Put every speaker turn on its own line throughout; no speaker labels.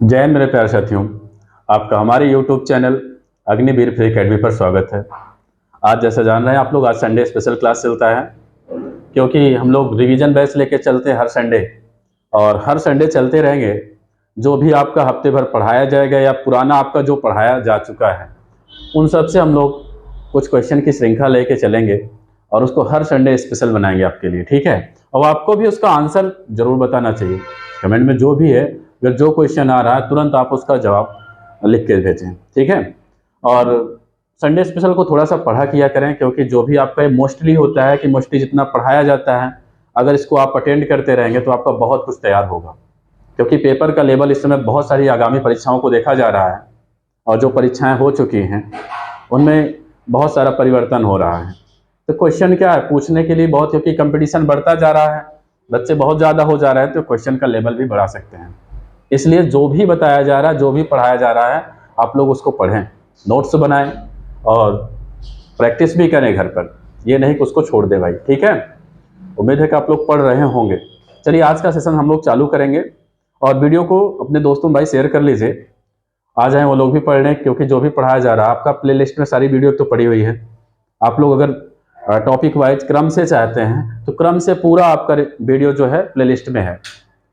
जय हिंद मेरे प्यारे साथियों। आपका हमारे YouTube channel Agniveer free academy पर स्वागत है। आज जैसा जान रहे हैं आप लोग, आज संडे स्पेशल क्लास चलता है क्योंकि हम लोग रिवीजन बैच लेके चलते हैं हर संडे, और हर संडे चलते रहेंगे। जो भी आपका हफ्ते भर पढ़ाया जाएगा या पुराना आपका जो पढ़ाया जा चुका है उन सब से हम लोग कुछ क्वेश्चन की श्रृंखला लेके चलेंगे और उसको हर संडे स्पेशल बनाएंगे आपके लिए, ठीक है। और आपको भी उसका आंसर जरूर बताना चाहिए। कमेंट में जो भी है, अगर जो क्वेश्चन आ रहा है तुरंत आप उसका जवाब लिख के भेजें, ठीक है। और संडे स्पेशल को थोड़ा सा पढ़ा किया करें, क्योंकि जो भी आपका मोस्टली होता है कि मोस्टली जितना पढ़ाया जाता है, अगर इसको आप अटेंड करते रहेंगे तो आपका बहुत कुछ तैयार होगा। क्योंकि पेपर का लेवल इस समय बहुत सारी आगामी परीक्षाओं को देखा जा रहा है, और जो परीक्षाएं हो चुकी हैं उनमें बहुत सारा परिवर्तन हो रहा है। तो क्वेश्चन क्या है पूछने के लिए बहुत, क्योंकि कंपटीशन बढ़ता जा रहा है, बच्चे बहुत ज़्यादा हो जा रहे हैं, तो क्वेश्चन का लेवल भी बढ़ा सकते हैं। इसलिए जो भी बताया जा रहा है, जो भी पढ़ाया जा रहा है, आप लोग उसको पढ़ें, नोट्स बनाएं और प्रैक्टिस भी करें घर पर। ये नहीं कि उसको छोड़ दें भाई, ठीक है। उम्मीद है कि आप लोग पढ़ रहे होंगे। चलिए आज का सेशन हम लोग चालू करेंगे, और वीडियो को अपने दोस्तों भाई शेयर कर लीजिए। आ जाएं वो लोग भी पढ़ लें, क्योंकि जो भी पढ़ाया जा रहा है आपका प्लेलिस्ट में सारी वीडियो तो पड़ी हुई है। आप लोग अगर टॉपिक वाइज क्रम से चाहते हैं तो क्रम से पूरा आपका वीडियो जो है प्लेलिस्ट में है,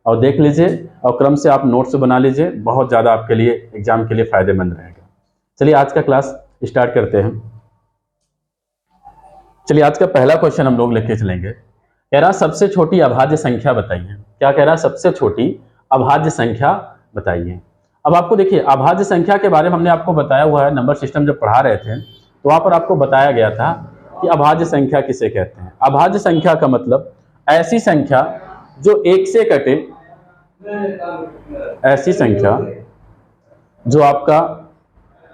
और देख लीजिए और क्रम से आप नोट्स बना लीजिए। बहुत ज़्यादा आपके लिए एग्जाम के लिए फायदेमंद रहेगा। चलिए आज का क्लास स्टार्ट करते हैं। चलिए आज का पहला क्वेश्चन हम लोग लेके चलेंगे। कह रहा सबसे छोटी अभाज्य संख्या बताइए। क्या कह रहा है? सबसे छोटी अभाज्य संख्या बताइए। अब आपको देखिए, अभाज्य संख्या के बारे में हमने आपको बताया हुआ है, नंबर सिस्टम जब पढ़ा रहे थे तो वहां पर आपको बताया गया था कि अभाज्य संख्या किसे कहते हैं। अभाज्य संख्या का मतलब ऐसी संख्या जो एक से कटे, ऐसी संख्या जो आपका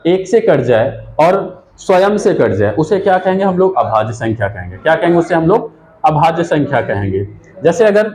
एक से कट जाए और स्वयं से कट जाए, उसे क्या कहेंगे हम लोग? अभाज्य संख्या कहेंगे। क्या कहेंगे उसे हम लोग? अभाज्य संख्या कहेंगे। जैसे अगर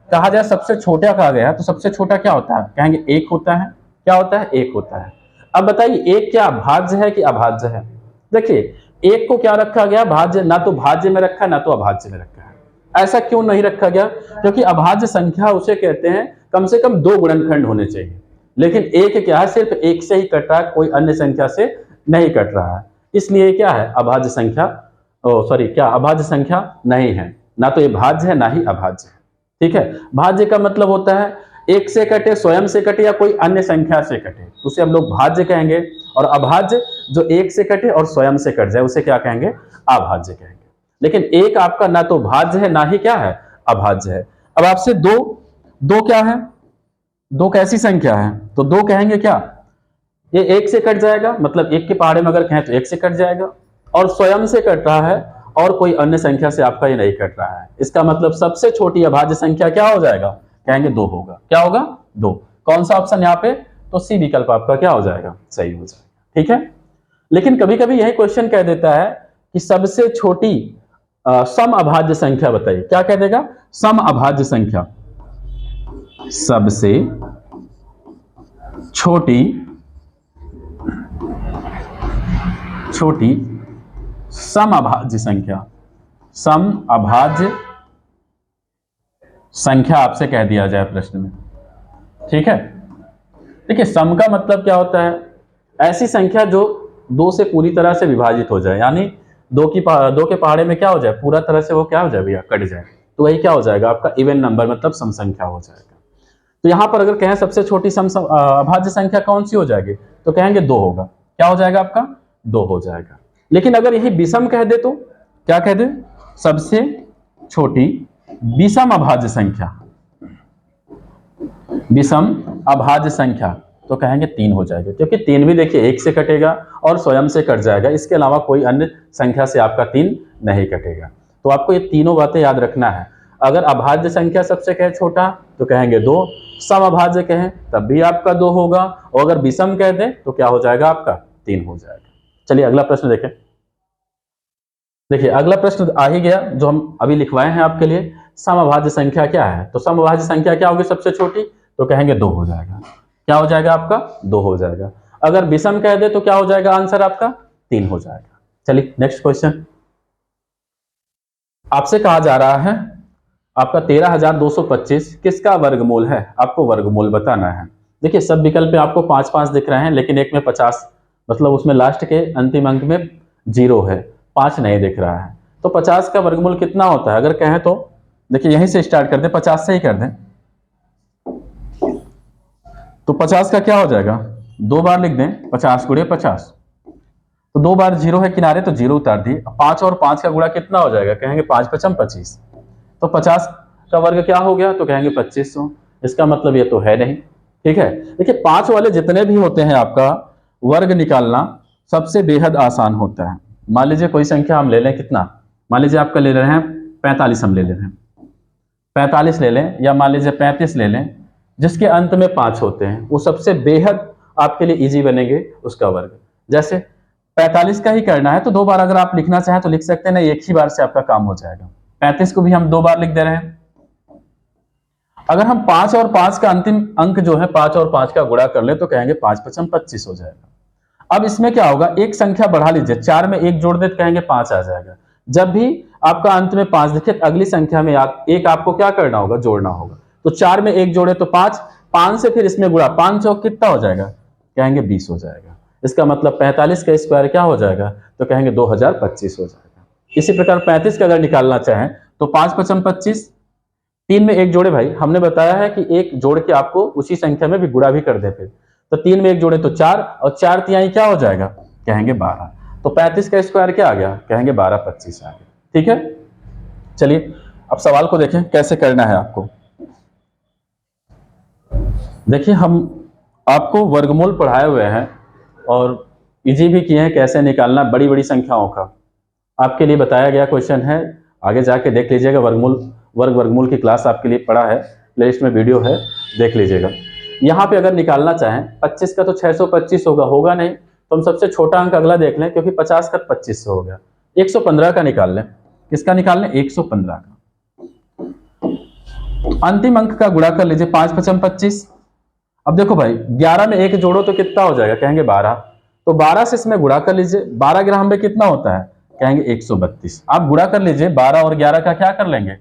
कहा जाए सबसे छोटा कहा गया तो सबसे छोटा क्या होता है? कहेंगे एक होता है। क्या होता है? एक होता है। अब बताइए एक क्या भाज्य है कि अभाज्य है? देखिए एक को क्या रखा गया? भाज्य। ना तो भाज्य में रखा ना तो अभाज्य में रखा है। ऐसा क्यों नहीं रखा गया? क्योंकि अभाज्य संख्या उसे कहते हैं कम से कम दो गुणनखंड होने चाहिए, लेकिन एक क्या है? सिर्फ एक से ही कट रहा है, कोई अन्य संख्या से नहीं कट रहा है। इसलिए क्या है? अभाज्य संख्या, सॉरी, क्या अभाज्य संख्या नहीं है। ना तो ये भाज्य है ना ही अभाज्य है, ठीक है। भाज्य का मतलब होता है एक से कटे, स्वयं से कटे या कोई अन्य संख्या से कटे, उसे हम लोग भाज्य कहेंगे। और अभाज्य जो एक से कटे और स्वयं से कट जाए उसे क्या कहेंगे? अभाज्य कहेंगे। लेकिन एक आपका ना तो भाज्य है ना ही क्या है? अभाज्य है। अब आपसे दो, दो क्या है? दो कैसी संख्या है? तो दो कहेंगे क्या? ये एक से कट जाएगा, मतलब एक के पहाड़े में अगर कहें तो एक से कट जाएगा, और स्वयं से कट रहा है और कोई अन्य संख्या से आपका ये नहीं कट रहा है। इसका मतलब सबसे छोटी अभाज्य संख्या क्या हो जाएगा? कहेंगे दो होगा। क्या होगा? दो। कौन सा ऑप्शन यहाँ पे? तो सी विकल्प आपका क्या हो जाएगा? सही हो जाएगा, ठीक है। लेकिन कभी कभी यही क्वेश्चन कह देता है कि सबसे छोटी सम अभाज्य संख्या बताइए। क्या कह देगा? सम अभाज्य संख्या। सबसे छोटी सम अभाज्य संख्या, सम अभाज्य संख्या आपसे कह दिया जाए प्रश्न में, ठीक है। देखिए सम का मतलब क्या होता है? ऐसी संख्या जो दो से पूरी तरह से विभाजित हो जाए, यानी दो के पहाड़े में क्या हो जाए? पूरा तरह से वो क्या हो जाए भैया? कट जाए। तो वही क्या हो जाएगा? आपका इवन नंबर, मतलब सम संख्या हो जाएगा। तो यहां पर अगर कहें सबसे छोटी अभाज्य संख्या कौन सी हो जाएगी, तो कहेंगे दो होगा। क्या हो जाएगा आपका? दो हो जाएगा। लेकिन अगर यही विषम कह दे तो क्या कह दे? सबसे छोटी विषम अभाज्य संख्या, विषम अभाज्य संख्या, तो कहेंगे तीन हो जाएगा। क्योंकि तीन भी देखिए एक से कटेगा और स्वयं से कट जाएगा, इसके अलावा कोई अन्य संख्या से आपका तीन नहीं कटेगा। तो आपको ये तीनों बातें याद रखना है। अगर अभाज्य संख्या सबसे कहे छोटा तो कहेंगे दो, सम अभाज्य कहें तब भी आपका दो होगा, और अगर विषम कह दें तो क्या हो जाएगा? आपका तीन हो जाएगा। चलिए अगला प्रश्न देखें। देखिए अगला प्रश्न आ ही गया जो हम अभी लिखवाए हैं आपके लिए। समअभाज्य संख्या क्या है? तो समअभाज्य संख्या क्या होगी सबसे छोटी? तो कहेंगे दो हो जाएगा। क्या हो जाएगा आपका? दो हो जाएगा। अगर विषम कह दे तो क्या हो जाएगा? आंसर आपका तीन हो जाएगा। चलिए नेक्स्ट क्वेश्चन। आपसे कहा जा रहा है आपका 13,225 किसका वर्गमूल है? आपको वर्गमूल बताना है। देखिए सब विकल्प पे आपको 5-5 दिख रहे हैं, लेकिन एक में 50, मतलब उसमें लास्ट के अंतिम अंक में 0 है, 5 नहीं दिख रहा है। तो 50 का वर्गमूल कितना होता है अगर कहें तो? देखिए यहीं से स्टार्ट कर दें, 50 से ही कर दें। तो 50 का क्या हो जाएगा, 2 बार लिख दें, 50 गुणे 50, तो 2 बार 0 है किनारे, तो 0 उतार दिए। 5 और 5 का गुणा कितना हो जाएगा, कहेंगे 5×5 = 25। तो 50 का वर्ग क्या हो गया, तो कहेंगे 2500। इसका मतलब ये तो है नहीं, ठीक है। देखिए 5 वाले जितने भी होते हैं आपका वर्ग निकालना सबसे बेहद आसान होता है। मान लीजिए कोई संख्या हम ले लें, कितना, मान लीजिए आपका ले रहे हैं 45, हम ले रहे हैं 45 ले लें, या मान लीजिए 35 ले लें, जिसके अंत में 5 होते हैं, वो सबसे बेहद आपके लिए इजी बनेंगे उसका वर्ग। जैसे 45 का ही करना है तो 2 बार अगर आप लिखना चाहें तो लिख सकते हैं, ना एक ही बार से आपका काम हो जाएगा। 35 को भी हम 2 बार लिख दे रहे हैं। अगर हम 5 और 5 का अंतिम अंक जो है 5 और 5 का गुणा कर ले तो कहेंगे 5×5 = 25 हो जाएगा। अब इसमें क्या होगा, एक संख्या बढ़ा लीजिए, 4 में 1 जोड़ दे तो कहेंगे 5 आ जाएगा। जब भी आपका अंत में 5 दिखे अगली संख्या में एक आपको क्या करना होगा, जोड़ना होगा। तो 4 में 1 जोड़े तो 5, 5 से फिर इसमें गुणा, 5 चौक कितना हो जाएगा, कहेंगे 20 हो जाएगा। इसका मतलब 45 का स्क्वायर क्या हो जाएगा, तो कहेंगे 2025 हो जाएगा। इसी प्रकार 35 का अगर निकालना चाहें तो 5×5 = 25, 3 में 1 जोड़े, भाई हमने बताया है कि 1 जोड़ के आपको उसी संख्या में भी गुणा भी कर दे। फिर तो 3 में 1 जोड़े तो 4, और 4 तिहाई क्या हो जाएगा, कहेंगे 12। तो 35 का स्क्वायर क्या आ गया, कहेंगे 12×25 आ गया। ठीक है, चलिए अब सवाल को देखें कैसे करना है आपको। देखिए हम आपको वर्गमूल पढ़ाए हुए हैं और इजी भी किए हैं कैसे निकालना बड़ी बड़ी संख्याओं का, आपके लिए बताया गया क्वेश्चन है। आगे जाके देख लीजिएगा, वर्गमूल की क्लास आपके लिए पड़ा है, प्लेलिस्ट में वीडियो है, देख लीजिएगा। यहाँ पे अगर निकालना चाहें 25 का तो 625 होगा नहीं, तो हम सबसे छोटा अंक अगला देख लें, क्योंकि 50 का 2500 हो गया। 115 का निकाल लें। किसका निकाल लें, 115 का। अंतिम अंक का गुणा कर लीजिए, 5×5 = 25। अब देखो भाई 11 में 1 जोड़ो तो कितना हो जाएगा, कहेंगे 12। तो 12 से इसमें गुणा कर लीजिए, 12 ग्राम में कितना होता है, कहेंगे 132। आप गुणा कर लीजिए, 12 और 11 का क्या कर लेंगे,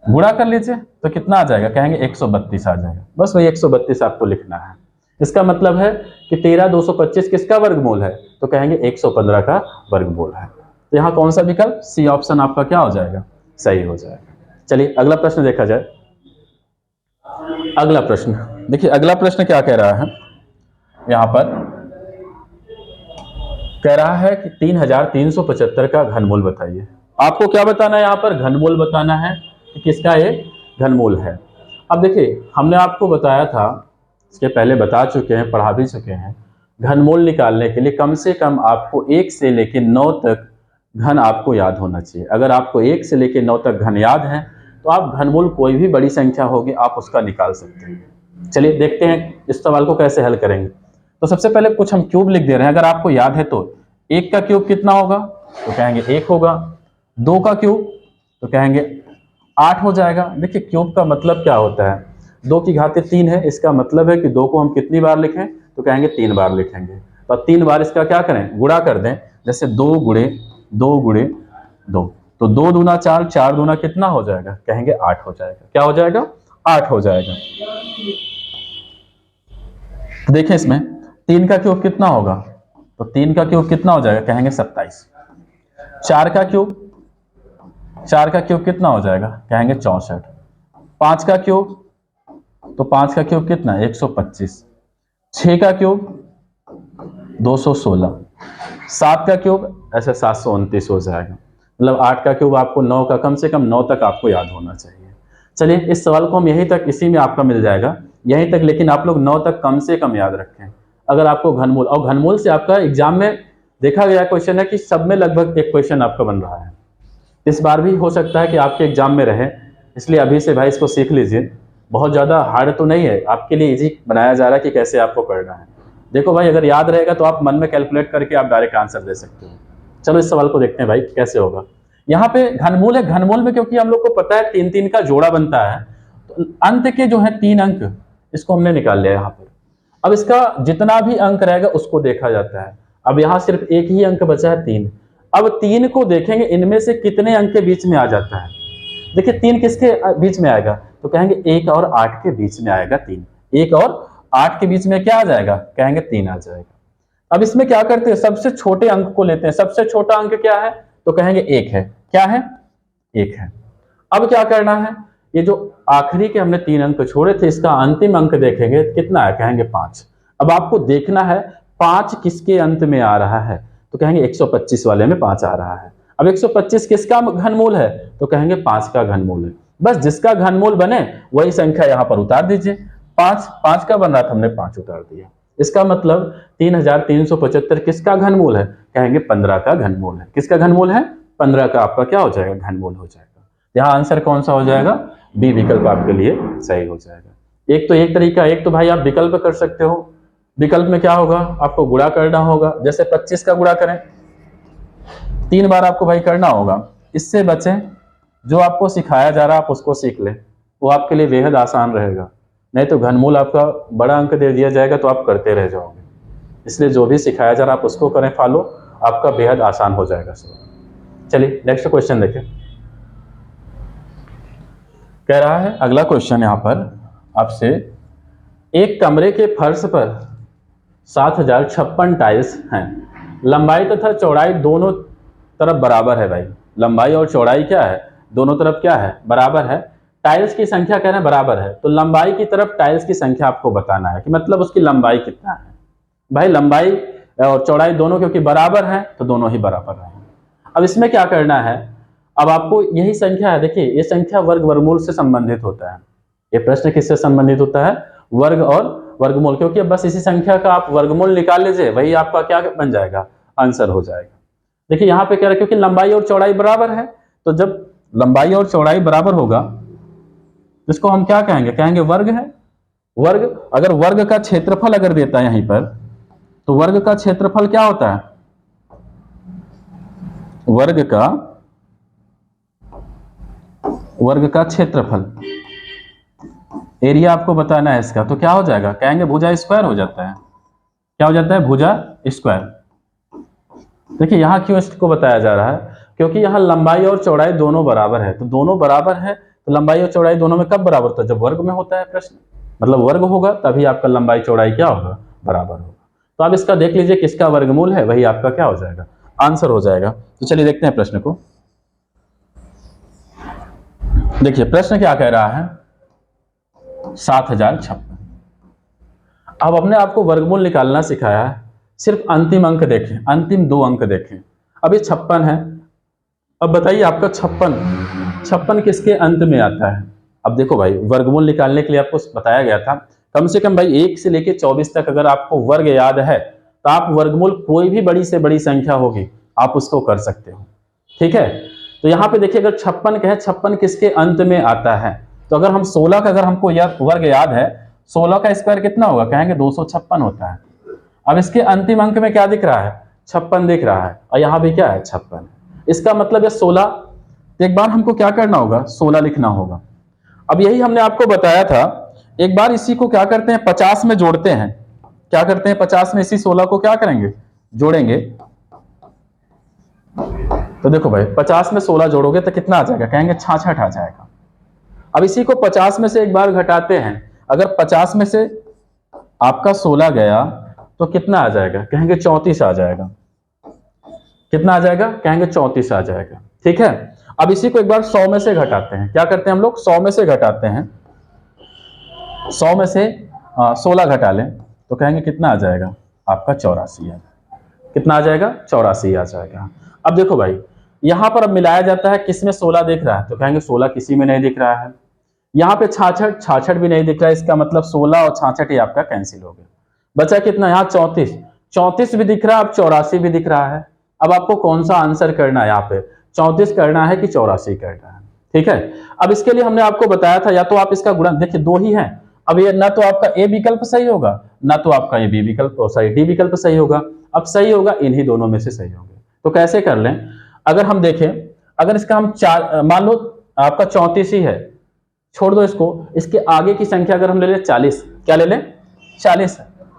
गुणा कर लीजिए, तो कितना आ जाएगा, कहेंगे 132 आ जाएगा। बस वही 132 आपको लिखना है। इसका मतलब है कि 13,225 किसका वर्गमूल है, तो कहेंगे 115 का वर्गमूल है। तो यहाँ कौन सा विकल्प, सी ऑप्शन आपका क्या हो जाएगा, सही हो जाएगा। चलिए अगला प्रश्न देखा जाए। अगला प्रश्न देखिए, अगला प्रश्न क्या कह रहा है, यहाँ पर कह रहा है कि 3,375 का घनमूल बताइए। आपको क्या बताना है, यहाँ पर घनमूल बताना है कि किसका ये घनमूल है। अब देखिए हमने आपको बताया था, इसके पहले बता चुके हैं, पढ़ा भी चुके हैं, घनमूल निकालने के लिए कम से कम आपको 1 से लेकर 9 तक घन आपको याद होना चाहिए। अगर आपको 1 से लेकर 9 तक घन याद है तो आप घनमूल कोई भी बड़ी संख्या होगी आप उसका निकाल सकते हैं। चलिए देखते हैं इस सवाल को कैसे हल करेंगे। तो सबसे पहले कुछ हम क्यूब लिख दे रहे हैं। अगर आपको याद है तो 1 का क्यूब कितना होगा, तो कहेंगे 1 होगा। 2 का क्यूब तो कहेंगे 8 हो जाएगा। देखिए क्यूब का मतलब क्या होता है, 2 की घाते 3 है, इसका मतलब है कि 2 को हम कितनी बार लिखें, तो कहेंगे 3 बार लिखेंगे। तो 3 बार इसका क्या करें, गुणा कर दें। जैसे 2 गुणे 2 गुणे 2, तो 2 दूना 4, 4 दूना कितना हो जाएगा, कहेंगे 8 हो जाएगा। क्या हो जाएगा, 8 हो जाएगा। तो देखें इसमें 3 का क्यूब कितना होगा, तो 3 का क्यूब कितना हो जाएगा, कहेंगे 27। 4 का क्यूब, 4 का क्यूब कितना हो जाएगा, कहेंगे 64। 5 का क्यूब, तो 5 का क्यूब कितना, 125। 6 का क्यूब 216। 7 का क्यूब ऐसे 729 हो जाएगा। मतलब 8 का क्यूब आपको 9 का कम से कम 9 तक आपको याद होना चाहिए। चलिए इस सवाल को हम यहीं तक, इसी में आपका मिल जाएगा यहीं तक, लेकिन आप लोग 9 तक कम से कम याद रखें। अगर आपको घनमूल, और घनमूल से आपका एग्जाम में देखा गया क्वेश्चन है कि सब में लगभग एक क्वेश्चन आपका बन रहा है। इस बार भी हो सकता है कि आपके एग्जाम में रहे, इसलिए अभी से भाई इसको सीख लीजिए। बहुत ज़्यादा हार्ड तो नहीं है, आपके लिए इजी बनाया जा रहा है कि कैसे आपको करना है। देखो भाई अगर याद रहेगा तो आप मन में कैलकुलेट करके आप डायरेक्ट आंसर दे सकते हो। चलो इस सवाल को देखते हैं भाई कैसे होगा। यहाँ पे घनमूल है, घनमूल में क्योंकि हम लोग को पता है 3-3 का जोड़ा बनता है, तो अंत के जो है 3 अंक इसको हमने निकाल लिया यहाँ पर। अब इसका जितना भी अंक रहेगा उसको देखा जाता है। अब यहाँ सिर्फ एक ही अंक बचा है 3। अब 3 को देखेंगे इनमें से कितने अंक के बीच में आ जाता है। देखिए 3 किसके बीच में आएगा, तो कहेंगे 1 और 8 के बीच में आएगा 3। 1 और 8 के बीच में क्या आ जाएगा, कहेंगे 3 आ जाएगा। अब इसमें क्या करते हैं, सबसे छोटे अंक को लेते हैं। सबसे छोटा अंक क्या है, तो कहेंगे 1 है। क्या है, 1 है। अब क्या करना है, ये जो आखिरी के हमने 3 अंक छोड़े थे, इसका अंतिम अंक देखेंगे कितना है, कहेंगे 5। अब आपको देखना है 5 किसके अंत में आ रहा है, तो कहेंगे 125 वाले में 5 आ रहा है। अब 125 किसका घनमूल है, तो कहेंगे 5 का घनमूल है। बस जिसका घनमूल बने वही संख्या यहां पर उतार दीजिए। 5 का बन रहा था, हमने 5 उतार दिया। इसका मतलब 3375 किसका घनमूल है, कहेंगे 15 का घनमूल है। किसका घनमूल है, 15 का आपका क्या हो जाएगा, घनमूल हो जाएगा। यहाँ आंसर कौन सा हो जाएगा, बी विकल्प आपके लिए सही हो जाएगा। एक तो एक तरीका, एक तो भाई आप विकल्प कर सकते हो। विकल्प में क्या होगा, आपको गुणा करना होगा। जैसे 25 का गुणा करें, 3 बार आपको भाई करना होगा। इससे बचे, जो आपको सिखाया जा रहा है आप उसको सीख ले, वो आपके लिए बेहद आसान रहेगा। नहीं तो घनमूल आपका बड़ा अंक दे दिया जाएगा तो आप करते रह जाओगे। इसलिए जो भी सिखाया जा रहा है आप उसको करें फॉलो, आपका बेहद आसान हो जाएगा सब। चलिए नेक्स्ट क्वेश्चन देखें। कह रहा है अगला क्वेश्चन यहाँ पर आपसे, एक कमरे के फर्श पर 7056 टाइल्स हैं। लंबाई तथा चौड़ाई दोनों तरफ बराबर है। भाई लंबाई और चौड़ाई क्या है, दोनों तरफ क्या है, बराबर है। टाइल्स की संख्या कह रहे हैं बराबर है, तो लंबाई की तरफ टाइल्स की संख्या आपको बताना है कि मतलब उसकी लंबाई कितना है। भाई लंबाई और चौड़ाई दोनों क्योंकि बराबर है तो दोनों ही बराबर है। अब इसमें क्या करना है, अब आपको यही संख्या है, देखिए ये संख्या वर्ग वर्गमूल से संबंधित होता है। ये प्रश्न किससे संबंधित होता है, वर्ग और वर्गमूल, क्योंकि अब बस इसी संख्या का आप वर्गमूल निकाल लीजिए, वही आपका क्या बन जाएगा, आंसर हो जाएगा। देखिए यहाँ पे कह रहा है क्योंकि लंबाई और चौड़ाई बराबर है, तो जब लंबाई और चौड़ाई बराबर होगा इसको हम क्या कहेंगे, कहेंगे वर्ग है। वर्ग, अगर वर्ग का क्षेत्रफल अगर देता है यहीं पर, तो वर्ग का क्षेत्रफल क्या होता है, वर्ग का क्षेत्रफल, एरिया आपको बताना है इसका, तो क्या हो जाएगा, कहेंगे भुजा स्क्वायर हो जाता है। क्या हो जाता है, भुजा स्क्वायर। देखिए यहां क्यों इसको बताया जा रहा है, क्योंकि यहां लंबाई और चौड़ाई दोनों बराबर है, तो दोनों बराबर है तो लंबाई और चौड़ाई दोनों में कब बराबर होता है, जब वर्ग में होता है प्रश्न, मतलब वर्ग होगा तभी आपका लंबाई चौड़ाई क्या होगा, बराबर होगा। तो आप इसका देख लीजिए किसका वर्गमूल है, वही आपका क्या हो जाएगा, आंसर हो जाएगा। तो चलिए देखते हैं प्रश्न को। देखिए प्रश्न क्या कह रहा है, 7056। अब हमने आपको वर्गमूल निकालना सिखाया है, सिर्फ अंतिम अंक देखें, अंतिम 2 अंक देखें। अब ये 56 है, अब बताइए आपका 56 किसके अंत में आता है। अब देखो भाई वर्गमूल निकालने के लिए आपको बताया गया था कम से कम भाई 1 से लेकर 24 तक अगर आपको वर्ग याद है तो आप वर्गमूल कोई भी बड़ी से बड़ी संख्या होगी आप उसको कर सकते हो, ठीक है। तो यहाँ पे देखिए अगर 56 का है, 56 किसके अंत में आता है, तो अगर हम 16 का अगर हमको वर्ग याद है, 16 का स्क्वायर कितना होगा, कहेंगे 256 होता है। अब इसके अंतिम अंक में क्या दिख रहा है, 56 दिख रहा है, और यहाँ भी क्या है 56। इसका मतलब है 16, तो एक बार हमको क्या करना होगा, 16 लिखना होगा। अब यही हमने आपको बताया था, एक बार इसी को क्या करते हैं 50 में जोड़ते हैं। क्या करते हैं 50 में इसी 16 को क्या करेंगे, जोड़ेंगे। तो देखो भाई 50 में 16 जोड़ोगे तो कितना आ जाएगा, कहेंगे 66 आ जाएगा। अब इसी को 50 में से एक बार घटाते हैं, अगर 50 में से आपका 16 गया तो कितना आ जाएगा, कहेंगे 34 आ जाएगा। कितना आ जाएगा, कहेंगे 34 आ जाएगा, ठीक है। अब इसी को एक बार 100 में से घटाते हैं। क्या करते हैं हम लोग, 100 में से घटाते हैं, 100 में से 16 घटा लें तो कहेंगे कितना आ जाएगा, आपका 84 है। कितना आ जाएगा, 84 आ जाएगा। अब देखो भाई यहां पर अब मिलाया जाता है, किसमें 16 दिख रहा है, तो कहेंगे 16 किसी में नहीं दिख रहा है। यहाँ पे 66 भी नहीं दिख रहा है, इसका मतलब 16 और 66 ही आपका कैंसिल हो गया। बचा कितना, यहाँ 34 भी दिख रहा है, अब 84 भी दिख रहा है। अब आपको कौन सा आंसर करना है, यहाँ पे 34 करना है कि 84 करना है, ठीक है। अब इसके लिए हमने आपको बताया था, या तो आप इसका गुणन, देखिए 2 ही है, अब ये ना तो आपका ए विकल्प सही होगा ना तो आपका ये बी विकल्प सही, डी विकल्प सही होगा। अब सही होगा इन्हीं दोनों में से सही होगा। तो कैसे कर लें, अगर हम देखें, अगर इसका हम 4 मान लो आपका 34 ही है, छोड़ दो इसको, इसके आगे की संख्या अगर हम ले लें 40, क्या ले लें 40,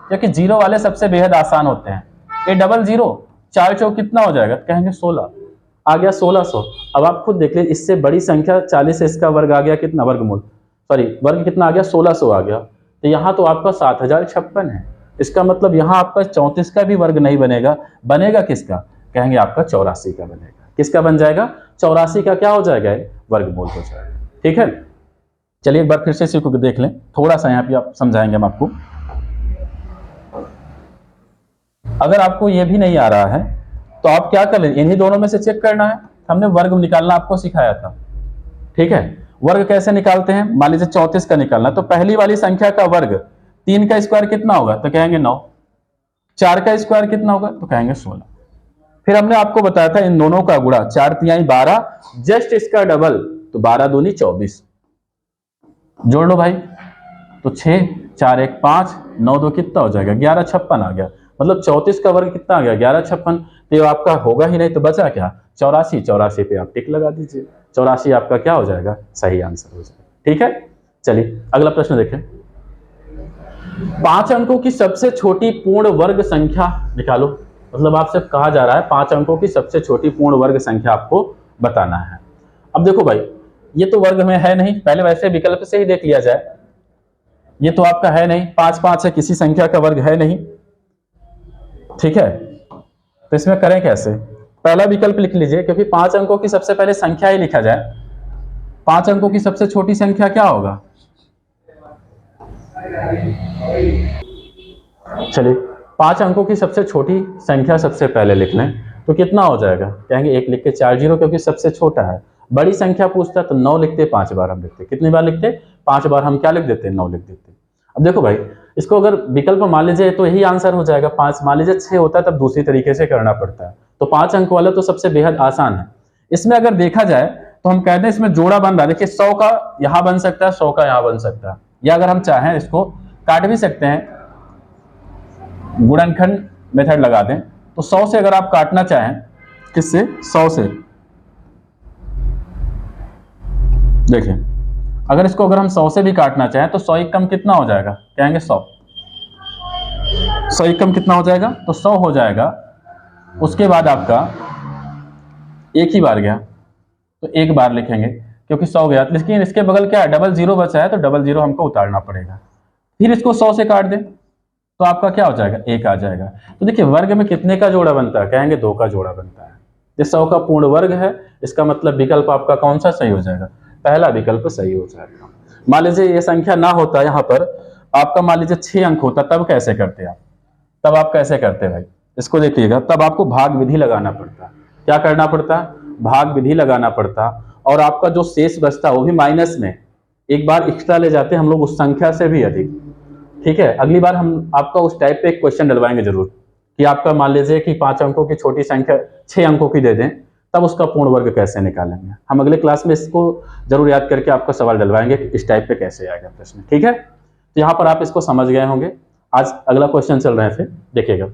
क्योंकि जीरो वाले सबसे बेहद आसान होते हैं। ये डबल जीरो, 4 चौक कितना हो जाएगा, कहेंगे 16, आ गया 1600। अब आप खुद देख लीजिए, इससे बड़ी संख्या 40 से इसका वर्ग आ गया कितना, वर्गमूल, सॉरी वर्ग कितना आ गया, 1600 आ गया। तो यहाँ तो आपका 7056 है। इसका मतलब यहाँ आपका 34 का भी वर्ग नहीं बनेगा, बनेगा किसका? कहेंगे आपका 84 का बनेगा। किसका बन जाएगा? 84 का क्या हो जाएगा? वर्गमूल हो जाएगा। ठीक है, चलिए एक बार फिर से इसी को देख लें, थोड़ा सा यहाँ पे आप समझाएंगे हम आपको। अगर आपको ये भी नहीं आ रहा है तो आप क्या कर लें, इन्हीं दोनों में से चेक करना है। हमने वर्ग निकालना आपको सिखाया था, ठीक है। वर्ग कैसे निकालते हैं? मान लीजिए 34 का निकालना, तो पहली वाली संख्या का वर्ग 3 का स्क्वायर कितना होगा? तो कहेंगे 9। 4 का स्क्वायर कितना होगा? तो कहेंगे 16। फिर हमने आपको बताया था इन दोनों का गुणा 4 तिहाई 12, जस्ट इसका डबल, तो 12 दूनी 24। जोड़ लो भाई, तो 6 4 1 5, 9 2 कितना हो जाएगा? 1156 आ गया। मतलब 34 का वर्ग कितना आ गया? 1156। तो ये आपका होगा ही नहीं, तो बचा क्या? 84। 84 पे आप टिक लगा दीजिए, 84 आपका क्या हो जाएगा? सही आंसर हो जाएगा। ठीक है, चलिए अगला प्रश्न देखें। 5 अंकों की सबसे छोटी पूर्ण वर्ग संख्या निकालो। मतलब आपसे कहा जा रहा है 5 अंकों की सबसे छोटी पूर्ण वर्ग संख्या आपको बताना है। अब देखो भाई, ये तो वर्ग में है नहीं, पहले वैसे विकल्प से ही देख लिया जाए। ये तो आपका है नहीं, 5 5 है, किसी संख्या का वर्ग है नहीं, ठीक है। तो इसमें करें कैसे? पहला विकल्प लिख लीजिए, क्योंकि 5 अंकों की सबसे पहले संख्या ही लिखा जाए। 5 अंकों की सबसे छोटी संख्या क्या होगा? चलिए 5 अंकों की सबसे छोटी संख्या सबसे पहले लिख लें, तो कितना हो जाएगा? कहेंगे 1 लिख के 4 जीरो, क्योंकि सबसे छोटा है। बड़ी संख्या पूछता है तो 9 लिखते, 5 बार हम लिखते। कितनी बार लिखते? 5 बार हम क्या लिख देते? 9 लिख देते। अब देखो भाई, इसको अगर विकल्प मान लीजिए तो यही आंसर हो जाएगा 5। मान लीजिए 6 होता है तब दूसरी तरीके से करना पड़ता है। तो 5 अंक वाला तो सबसे बेहद आसान है। इसमें अगर देखा जाए तो हम कहते हैं इसमें जोड़ा बन रहा है। देखिए 100 का यहां बन सकता है, 100 का यहां बन सकता है, या अगर हम चाहें इसको काट भी सकते हैं, गुणनखंड मेथड लगा दें। तो 100 से अगर आप काटना चाहें, किससे? 100 से। देखिए अगर इसको अगर हम 100 से भी काटना चाहें तो 100 एक कम कितना हो जाएगा? कहेंगे 100। 100 एक कम कितना हो जाएगा? तो 100 हो जाएगा। उसके बाद आपका एक ही बार गया तो एक बार लिखेंगे, क्योंकि 100 गया। लेकिन इसके बगल क्या है? डबल जीरो बचा है, तो डबल जीरो हमको उतारना पड़ेगा। फिर इसको 100 से काट दें तो आपका क्या हो जाएगा? 1 आ जाएगा। तो देखिए वर्ग में कितने का जोड़ा बनता है? कहेंगे 2 का जोड़ा बनता है। ये 100 का पूर्ण वर्ग है, इसका मतलब विकल्प आपका कौन सा सही हो जाएगा? पहला विकल्प सही हो जाएगा। मान लीजिए ये संख्या ना होता, यहाँ पर आपका मान लीजिए 6 अंक होता, तब कैसे करते आप? तब आप कैसे करते भाई? इसको देखिएगा, तब आपको भाग विधि लगाना पड़ता। क्या करना पड़ता? भाग विधि लगाना पड़ता। और आपका जो शेष बचता वो भी माइनस में, एक बार एक्स्ट्रा ले जाते हम लोग उस संख्या से भी अधिक। ठीक है, अगली बार हम आपका उस टाइप पे एक क्वेश्चन डलवाएंगे जरूर, कि आपका मान लीजिए कि 5 अंकों की छोटी संख्या 6 अंकों की दे दें, तब उसका पूर्ण वर्ग कैसे निकालेंगे। हम अगले क्लास में इसको जरूर याद करके आपका सवाल डलवाएंगे कि इस टाइप पे कैसे आएगा प्रश्न। ठीक है, तो यहाँ पर आप इसको समझ गए होंगे। आज अगला क्वेश्चन चल रहे हैं, फिर देखिएगा।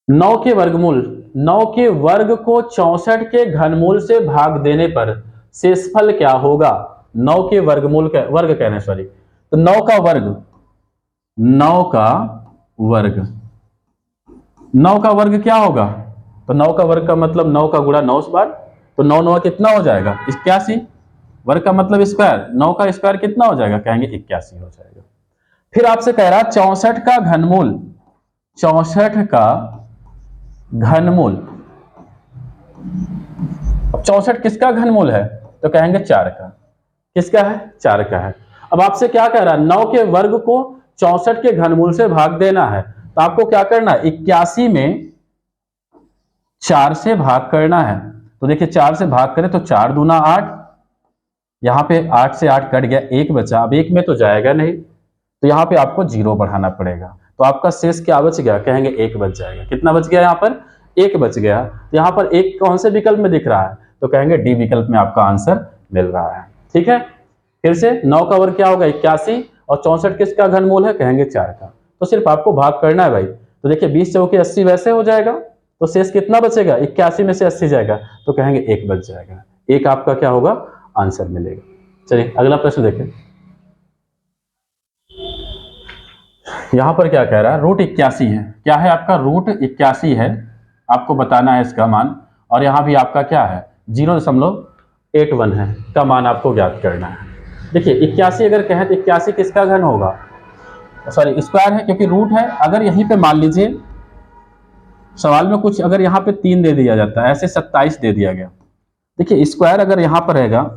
9 के वर्गमूल, 9 के वर्ग को 64 के घनमूल से भाग देने पर शेषफल क्या होगा? 9 के वर्गमूल का वर्ग कह रहे हैं, सॉरी, तो 9 का वर्ग, 9 का वर्ग, 9 का वर्ग क्या होगा? तो 9 का वर्ग का मतलब 9 का गुणा 9 बार, तो 9 9 कितना हो जाएगा? 81। वर्ग का मतलब स्क्वायर, 9 का स्क्वायर कितना हो जाएगा? कहेंगे 81 हो जाएगा। फिर आपसे कह रहा 64 का घनमूल, 64 का घनमूल। अब 64 किसका घनमूल है? तो कहेंगे 4 का। किसका है? 4 का है। अब आपसे क्या कह रहा है? 9 के वर्ग को 64 के घनमूल से भाग देना है, तो आपको क्या करना है? 81 में 4 से भाग करना है। तो देखिए 4 से भाग करें तो 4 दूना 8, यहां पे 8 से 8 कट गया, 1 बचा। अब 1 में तो जाएगा नहीं, तो यहाँ पे आपको 0 बढ़ाना पड़ेगा। तो आपका शेष क्या बच गया? कहेंगे 1 बच जाएगा। कितना बच गया? यहाँ पर 1 बच गया। तो यहाँ पर 1 कौन से विकल्प में दिख रहा है? तो कहेंगे डी विकल्प में आपका आंसर मिल रहा है। ठीक है, फिर से 9 का वर्ग क्या होगा? 81, और 64 किसका घनमूल है? कहेंगे 4 का। तो सिर्फ आपको भाग करना है भाई। तो देखिए 20 चौके 80 वैसे हो जाएगा, तो शेष कितना बचेगा? 81 में से 80 जाएगा, तो कहेंगे 1 बच जाएगा। 1 आपका क्या होगा? आंसर मिलेगा। चलिए अगला प्रश्न देखें। यहां पर क्या कह रहा है? रूट 81 है। क्या है आपका? रूट 81 है, आपको बताना है इसका मान। और यहां भी आपका क्या है? 0.81 है का मान आपको ज्ञात करना है। देखिए 81 अगर कहें तो 81 किसका घन होगा, सॉरी स्क्वायर है क्योंकि रूट है। अगर यहीं पे मान लीजिए सवाल में कुछ अगर यहाँ पे 3 दे दिया जाता है, ऐसे 27 दे दिया गया, देखिए स्क्वायर अगर यहाँ पर रहेगा,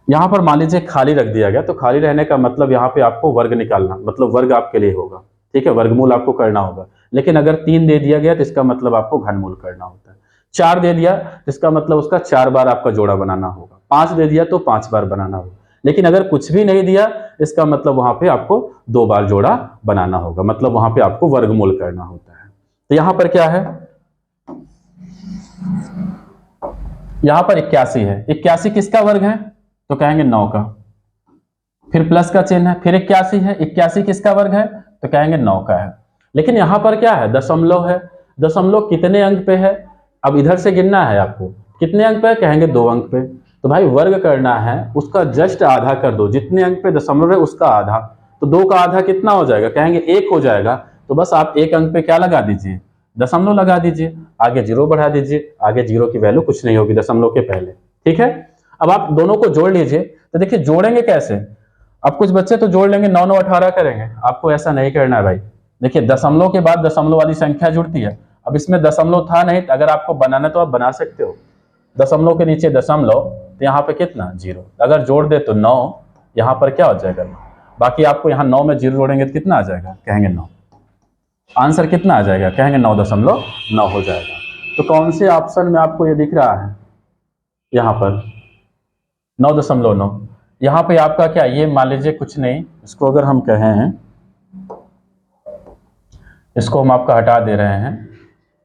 यहाँ पर मान लीजिए खाली रख दिया गया, तो खाली रहने का मतलब यहाँ पे आपको वर्ग निकालना, मतलब वर्ग आपके लिए होगा, ठीक है, वर्गमूल आपको करना होगा। लेकिन अगर 3 दे दिया गया तो इसका मतलब आपको घनमूल करना होता है। 4 दे दिया तो इसका मतलब उसका 4 बार आपका जोड़ा बनाना होगा। 5 दे दिया तो 5 बार बनाना होगा। लेकिन अगर कुछ भी नहीं दिया इसका मतलब वहां पे आपको 2 बार जोड़ा बनाना होगा, मतलब वहां पे आपको वर्गमूल करना होता है। तो यहां पर क्या है, यहां पर 81 है। 81 किसका वर्ग है, तो कहेंगे 9 का। फिर प्लस का चिन्ह है, फिर 81 है। 81 किसका वर्ग है, तो कहेंगे 9 का है। लेकिन यहां पर क्या है, दशमलव है। दशमलव कितने अंक पे है, अब इधर से गिनना है आपको, कितने अंक पे है, कहेंगे 2 अंक पे। तो भाई वर्ग करना है, उसका जस्ट आधा कर दो, जितने अंक पे दशमलव है उसका आधा। तो 2 का आधा कितना हो जाएगा, कहेंगे 1 हो जाएगा। तो बस आप 1 अंक पे क्या लगा दीजिए, दशमलव लगा दीजिए, आगे 0 बढ़ा दीजिए। आगे 0 की वैल्यू कुछ नहीं होगी दशमलव के पहले, ठीक है। अब आप दोनों को जोड़ लीजिए। तो देखिए जोड़ेंगे कैसे, अब कुछ बच्चे तो जोड़ लेंगे 9 9 18 करेंगे, आपको ऐसा नहीं करना है भाई। देखिए दशमलव के बाद दशमलव वाली संख्या जुड़ती है। अब इसमें दशमलव था नहीं, अगर आपको बनाना तो आप बना सकते हो। दशमलव के नीचे दशमलव, तो यहाँ पे कितना 0, अगर जोड़ दे तो 9, यहाँ पर क्या हो जाएगा 9। बाकी आपको यहाँ 9 में 0 जोड़ेंगे तो कितना आ जाएगा, कहेंगे 9। आंसर कितना आ जाएगा, कहेंगे 9.9 हो जाएगा। तो कौन से ऑप्शन में आपको ये दिख रहा है, यहाँ पर 9.9। यहाँ पे आपका क्या, ये मान लीजिए कुछ नहीं, इसको अगर हम कहें, इसको हम आपका हटा दे रहे हैं,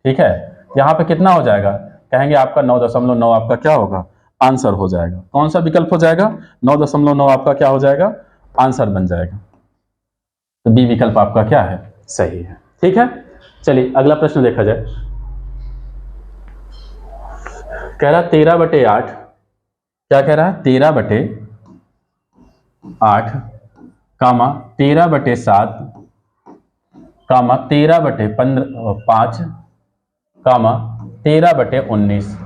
ठीक है। यहाँ पे कितना हो जाएगा, कहेंगे आपका 9.9 आपका क्या होगा, आंसर हो जाएगा। कौन सा विकल्प हो जाएगा, 9.9 आपका क्या हो जाएगा, आंसर बन जाएगा। तो बी विकल्प आपका क्या है, सही है, ठीक है। चलिए अगला प्रश्न देखा जाए। कह रहा 13/8, क्या कह रहा है, 13/8 कामा 13/7 कामा 13/5 कामा 13/19।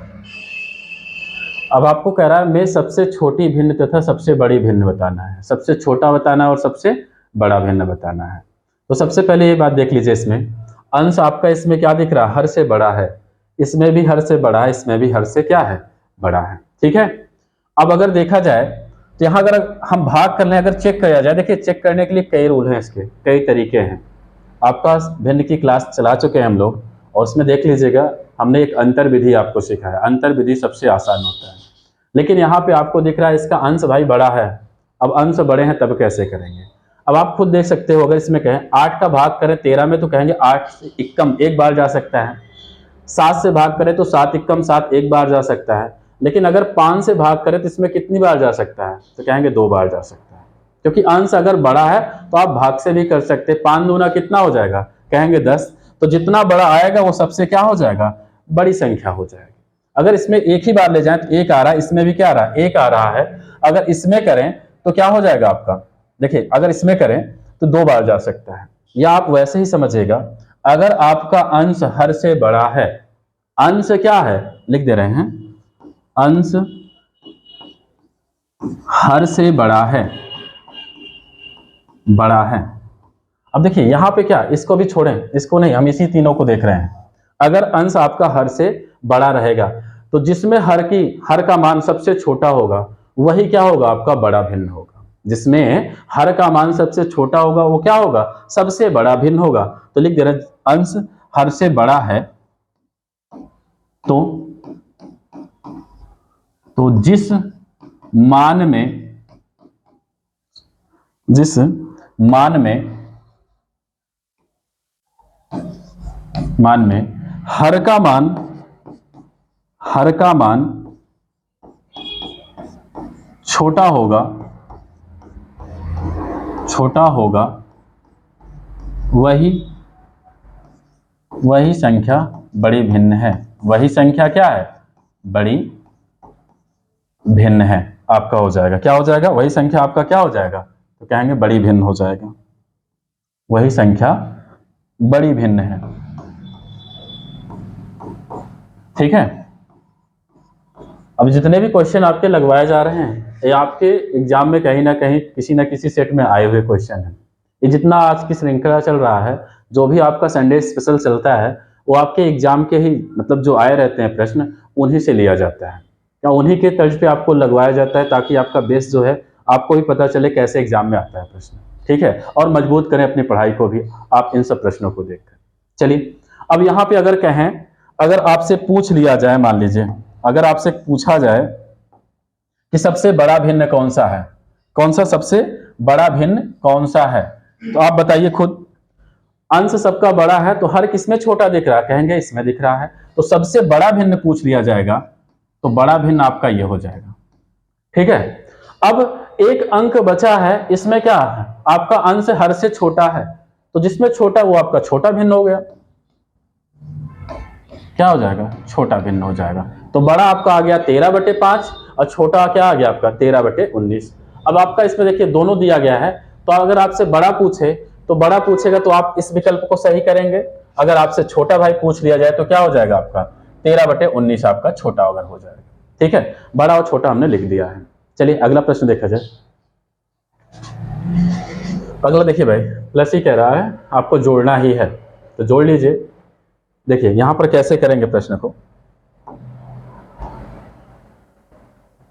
अब आपको कह रहा है मैं सबसे छोटी भिन्न तथा सबसे बड़ी भिन्न बताना है, सबसे छोटा बताना है और सबसे बड़ा भिन्न बताना है। तो सबसे पहले ये बात देख लीजिए, इसमें अंश आपका इसमें क्या दिख रहा है, हर से बड़ा है, इसमें भी हर से बड़ा है, इसमें भी हर से क्या है, बड़ा है, ठीक है। अब अगर देखा जाए तो यहाँ अगर हम भाग कर लें, अगर चेक किया जाए, देखिए चेक करने के लिए कई रूल हैं, इसके कई तरीके हैं। आपका भिन्न की क्लास चला चुके हैं हम लोग, और उसमें देख लीजिएगा हमने एक अंतर विधि आपको सिखाया। अंतर विधि सबसे आसान होता है। लेकिन यहाँ पे आपको दिख रहा है इसका अंश भाई बड़ा है, अब अंश बड़े हैं तब कैसे करेंगे। अब आप खुद देख सकते हो, अगर इसमें कहें 8 का भाग करें 13 में, तो कहेंगे 8 से इक्कम एक बार जा सकता है। 7 से भाग करें तो 7 इक्कम 7 एक बार जा सकता है। लेकिन अगर 5 से भाग करें तो इसमें कितनी बार जा सकता है, तो कहेंगे 2 बार जा सकता है। क्योंकि अंश अगर बड़ा है तो आप भाग से भी कर सकते हैं। 5 दूना कितना हो जाएगा, कहेंगे 10। तो जितना बड़ा आएगा वो सबसे क्या हो जाएगा, बड़ी संख्या हो जाएगी। अगर इसमें एक ही बार ले जाएं तो 1 आ रहा है, इसमें भी क्या आ रहा है, 1 आ रहा है। अगर इसमें करें तो क्या हो जाएगा आपका, देखिए अगर इसमें करें तो 2 बार जा सकता है। या आप वैसे ही समझिएगा, अगर आपका अंश हर से बड़ा है, अंश क्या है लिख दे रहे हैं, अंश हर से बड़ा है, बड़ा है। अब देखिए यहां पे क्या, इसको भी छोड़ें, इसको नहीं, हम इसी तीनों को देख रहे हैं। अगर अंश आपका हर से बड़ा रहेगा तो जिसमें हर का मान सबसे छोटा होगा वही क्या होगा, आपका बड़ा भिन्न होगा। जिसमें हर का मान सबसे छोटा होगा वो क्या होगा, सबसे बड़ा भिन्न होगा। तो लिख दे रहे अंश हर से बड़ा है, तो जिस मान में हर का मान छोटा होगा वही संख्या बड़ी भिन्न है। वही संख्या क्या है, बड़ी भिन्न है। आपका हो जाएगा, क्या हो जाएगा, वही संख्या आपका क्या हो जाएगा, तो कहेंगे बड़ी भिन्न हो जाएगा। वही संख्या बड़ी भिन्न है, ठीक है। अब जितने भी क्वेश्चन आपके लगवाए जा रहे हैं ये आपके एग्जाम में कहीं ना कहीं किसी ना किसी सेट में आए हुए क्वेश्चन है। ये जितना आज की श्रृंखला चल रहा है, जो भी आपका संडे स्पेशल चलता है, वो आपके एग्जाम के ही मतलब जो आए रहते हैं प्रश्न, उन्हीं से लिया जाता है या उन्हीं के तर्ज पे आपको लगवाया जाता है, ताकि आपका बेस जो है आपको भी पता चले कैसे एग्जाम में आता है प्रश्न। ठीक है, और मजबूत करें अपनी पढ़ाई को भी आप इन सब प्रश्नों को देखकर। चलिए, अब यहाँ पे अगर कहें, अगर आपसे पूछ लिया जाए, मान लीजिए अगर आपसे पूछा जाए कि सबसे बड़ा भिन्न कौन सा है, कौन सा सबसे बड़ा भिन्न कौन सा है, तो आप बताइए खुद। अंश सबका बड़ा है तो हर किस में छोटा दिख रहा है, कहेंगे इसमें दिख रहा है। तो सबसे बड़ा भिन्न पूछ लिया जाएगा तो बड़ा भिन्न आपका ये हो जाएगा। ठीक है, अब एक अंक बचा है, इसमें क्या है, आपका अंश हर से छोटा है, तो जिसमें छोटा वो आपका छोटा भिन्न हो गया। क्या हो जाएगा, छोटा भिन्न हो जाएगा। तो बड़ा आपका आ गया 13/5 और छोटा क्या आ गया आपका 13/19। अब आपका इसमें देखिए दोनों दिया गया है, तो अगर आपसे बड़ा पूछे तो बड़ा पूछेगा तो आप इस विकल्प को सही करेंगे। अगर आपसे छोटा भाई पूछ लिया जाए तो क्या हो जाएगा आपका 13/19 आपका छोटा अगर हो जाएगा। ठीक है, बड़ा और छोटा हमने लिख दिया है। चलिए अगला प्रश्न देखा जाए। अगला देखिए भाई, प्लस ही कह रहा है आपको जोड़ना ही है, तो जोड़ लीजिए। देखिए यहां पर कैसे करेंगे प्रश्न को,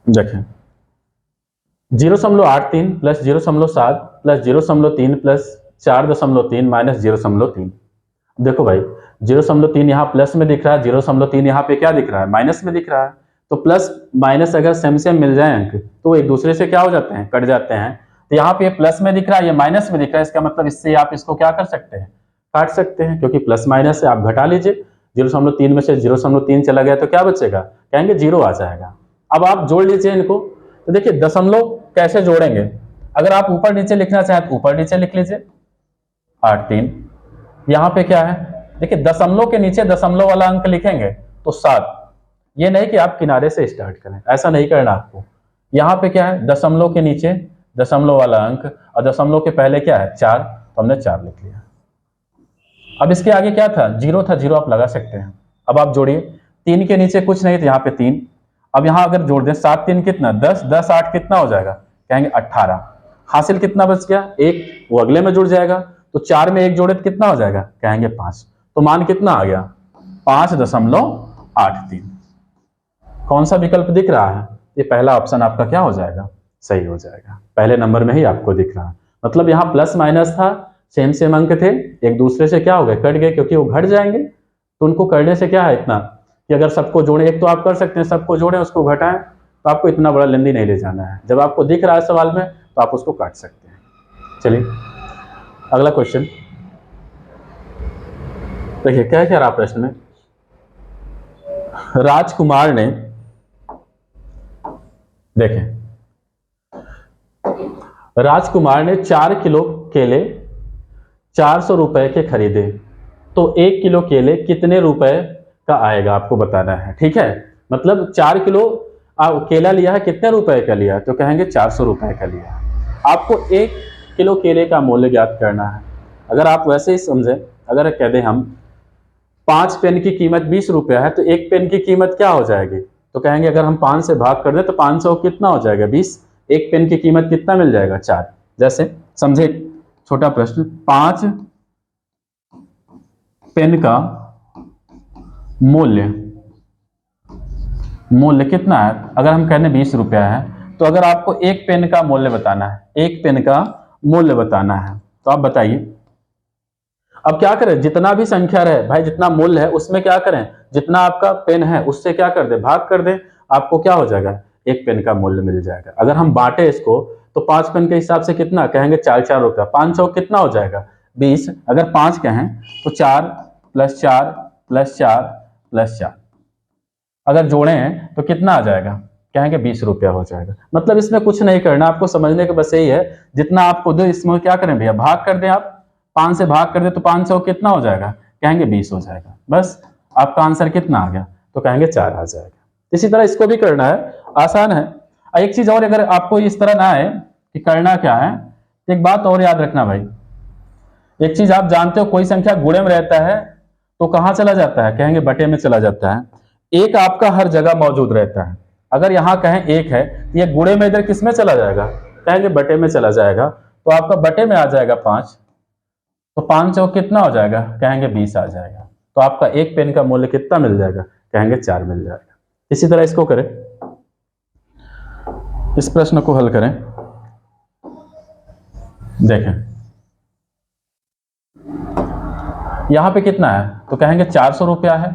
देखें 0.83 प्लस 0.7 प्लस 0.3 प्लस 4.3 माइनस 0.3। देखो भाई 0.3 यहाँ प्लस में दिख रहा है, 0.3 यहाँ पे क्या दिख रहा है, माइनस में दिख रहा है। तो प्लस माइनस अगर सेम सेम मिल जाए अंक तो एक दूसरे से क्या हो जाते हैं, कट जाते हैं। तो यहाँ पे प्लस में दिख रहा है, ये माइनस में दिख रहा है, इसका मतलब इससे आप इसको क्या कर सकते हैं, काट सकते हैं, क्योंकि प्लस माइनस से आप घटा लीजिए। 0.3 में से 0.3 चला गया तो क्या बचेगा, कहेंगे 0 आ जाएगा। अब आप जोड़ लीजिए इनको। तो देखिए दशमलव कैसे जोड़ेंगे, अगर आप ऊपर नीचे लिखना चाहें तो ऊपर नीचे लिख लीजिए 8×3। यहाँ पे क्या है, देखिए दशमलव के नीचे दशमलव वाला अंक लिखेंगे तो 7। ये नहीं कि आप किनारे से स्टार्ट करें, ऐसा नहीं करना आपको। यहाँ पे क्या है, दशमलव के नीचे दशमलव वाला अंक और दशमलव के पहले क्या है 4, तो हमने 4 लिख लिया। अब इसके आगे क्या था, 0 था, 0 आप लगा सकते हैं। अब आप जोड़िए, 3 के नीचे कुछ नहीं तो यहाँ पे 3। अब यहाँ अगर जोड़ दें 7 3 कितना 10, 10 8 कितना हो जाएगा, कहेंगे 18। हासिल कितना बच गया, 1, वो अगले में जुड़ जाएगा। तो 4 में 1 जोड़े तो कितना हो जाएगा, कहेंगे 5। तो मान कितना आ गया, 5.83। कौन सा विकल्प दिख रहा है, ये पहला ऑप्शन आपका क्या हो जाएगा, सही हो जाएगा। पहले नंबर में ही आपको दिख रहा है, मतलब यहाँ प्लस माइनस था, सेम सेम अंक थे, एक दूसरे से क्या हो गए, कट गए, क्योंकि वो घट जाएंगे। तो उनको करने से क्या है इतना कि अगर सबको जोड़े, एक तो आप कर सकते हैं सबको जोड़े उसको घटाएं, तो आपको इतना बड़ा लेंदी नहीं ले जाना है। जब आपको दिख रहा है सवाल में तो आप उसको काट सकते हैं। चलिए अगला क्वेश्चन देखिए, क्या कह रहा प्रश्न में, राजकुमार ने, देखें राजकुमार ने 4 किलो केले 400 रुपए के खरीदे, तो 1 किलो केले कितने रुपए का आएगा, आपको बताना है। ठीक है, मतलब 4 किलो केला लिया है, कितने रुपए का लिया, तो कहेंगे 400 रुपए का लिया। आपको 1 किलो केले का मूल्य ज्ञात करना है। अगर आप वैसे ही समझें, अगर कह दें हम 5 पेन की कीमत 20 रुपया है, तो 1 पेन की कीमत क्या हो जाएगी, तो कहेंगे अगर हम 5 से भाग कर दें तो 500 कितना हो जाएगा 20, 1 पेन की कीमत कितना मिल जाएगा 4। जैसे समझे छोटा प्रश्न, 5 पेन का मूल्य कितना है, अगर हम कहने 20 रुपया है, तो अगर आपको 1 पेन का मूल्य बताना है, 1 पेन का मूल्य बताना है, तो आप बताइए। अब क्या करें, जितना भी संख्या रहे भाई, जितना मूल्य है उसमें क्या करें, जितना आपका पेन है उससे क्या कर दे, भाग कर दे, आपको क्या हो जाएगा 1 पेन का मूल्य मिल जाएगा। अगर हम बांटे इसको तो 5 पेन के हिसाब से कितना, कहेंगे 4 रुपया, 500 कितना हो जाएगा 20। अगर 5 कहें तो 4 + 4 + 4 + 4 अगर जोड़े हैं तो कितना आ जाएगा, कहेंगे 20 रुपया हो जाएगा। मतलब इसमें कुछ नहीं करना, आपको समझने के बस यही है, जितना आपको दो इसमें क्या करें भैया, भाग कर दें। आप 5 से भाग कर दे तो 500 कितना हो जाएगा, कहेंगे 20 हो जाएगा। बस आपका आंसर कितना आ गया, तो कहेंगे 4 आ जाएगा। इसी तरह इसको भी करना है, आसान है। एक चीज और, अगर आपको इस तरह ना आए कि करना क्या है, एक बात और याद रखना भाई, एक चीज आप जानते हो, कोई संख्या गुणे में रहता है तो कहां चला जाता है, कहेंगे बटे में चला जाता है। एक आपका हर जगह मौजूद रहता है, अगर यहाँ कहें 1 है तो ये गुणे में इधर किस में चला जाएगा, कहेंगे बटे में चला जाएगा, तो आपका बटे में आ जाएगा 5, तो 5 चौक कितना हो जाएगा, कहेंगे 20 आ जाएगा। तो आपका एक पेन का मूल्य कितना मिल जाएगा, कहेंगे 4 मिल जाएगा। इसी तरह इसको करें, इस प्रश्न को हल करें। देखें यहां पे कितना है, तो कहेंगे 400 रुपया है।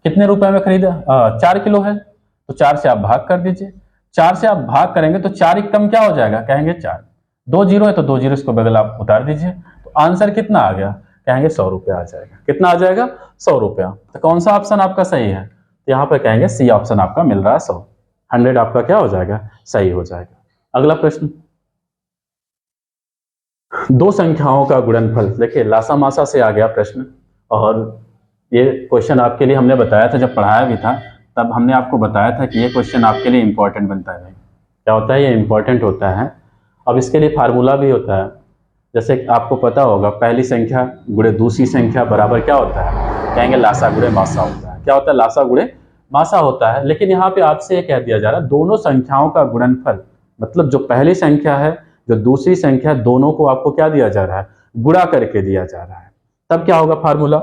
कितने रुपए में खरीदा, 4 किलो है, तो 4 से आप भाग कर दीजिए। 4 से आप भाग करेंगे तो 4 कम क्या हो जाएगा, कहेंगे 4। 2 जीरो है तो 2 जीरो इसको बगल आप उतार दीजिए, तो आंसर कितना आ गया, कहेंगे 100 रुपया आ जाएगा। कितना आ जाएगा, 100 रुपया। तो कौन सा ऑप्शन आपका सही है, तो यहाँ पर कहेंगे सी ऑप्शन आपका मिल रहा है 100। 100 आपका क्या हो जाएगा, सही हो जाएगा। अगला प्रश्न, दो संख्याओं का गुणनफल। देखिए लासा मासा से आ गया प्रश्न, और ये क्वेश्चन आपके लिए हमने बताया था, जब पढ़ाया भी था तब हमने आपको बताया था कि ये क्वेश्चन आपके लिए इंपॉर्टेंट बनता है। क्या होता है, ये इंपॉर्टेंट होता है। अब इसके लिए फार्मूला भी होता है, जैसे आपको पता होगा पहली संख्या गुणे दूसरी संख्या बराबर क्या होता है, कहेंगे लासा गुणे मासा होता है। क्या होता है, लासा गुणे मासा होता है। लेकिन यहाँ पे आपसे ये कह दिया जा रहा है दोनों संख्याओं का गुणनफल, मतलब जो पहली संख्या है जो दूसरी संख्या, दोनों को आपको क्या दिया जा रहा है, गुणा करके दिया जा रहा है। तब क्या होगा फार्मूला,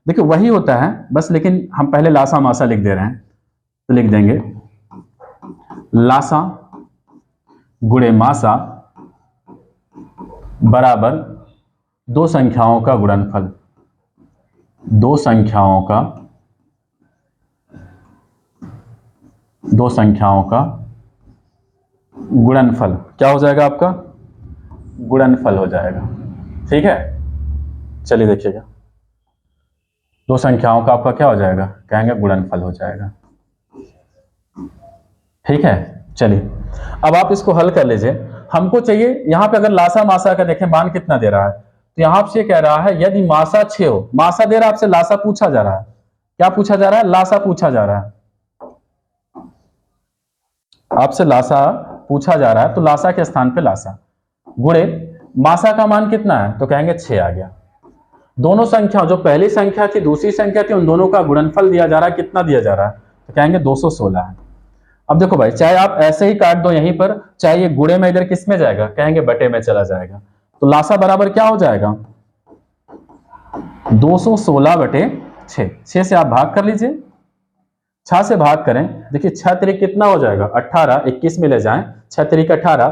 देखिए वही होता है बस, लेकिन हम पहले लासा मासा लिख दे रहे हैं। तो लिख देंगे लासा गुणे मासा बराबर दो संख्याओं का गुणनफल। दो संख्याओं का गुणनफल क्या हो जाएगा, आपका गुणनफल हो जाएगा। ठीक है, चलिए देखिएगा, दो संख्याओं का आपका क्या हो जाएगा, कहेंगे गुणनफल हो जाएगा। ठीक है, चलिए अब आप इसको हल कर लीजिए। हमको चाहिए यहां पे, अगर लासा मासा का देखें मान कितना दे रहा है, तो यहां आपसे कह रहा है यदि मासा 6 हो, मासा दे रहा है आपसे, लासा पूछा जा रहा है। क्या पूछा जा रहा है, लासा पूछा जा रहा है आपसे, लासा पूछा जा रहा है। तो लासा के स्थान पे लासा गुणे मासा का मान कितना है, तो कहेंगे 6 आ गया। दोनों संख्या, जो पहली संख्या थी दूसरी संख्या थी, उन दोनों का गुणनफल दिया जा रहा है। कितना दिया जा रहा है, तो कहेंगे 216 है। अब देखो भाई, चाहे आप ऐसे ही काट दो यहीं पर, चाहे ये गुणे में इधर किस में जाएगा, कहेंगे बटे में चला जाएगा। तो लासा बराबर क्या हो जाएगा, 216 बटे 6। 6 से आप भाग कर लीजिए, 6 से भाग करें, देखिए 6 तिरिक कितना हो जाएगा, 18। 21 में ले जाएं, 6 तिरिक 18,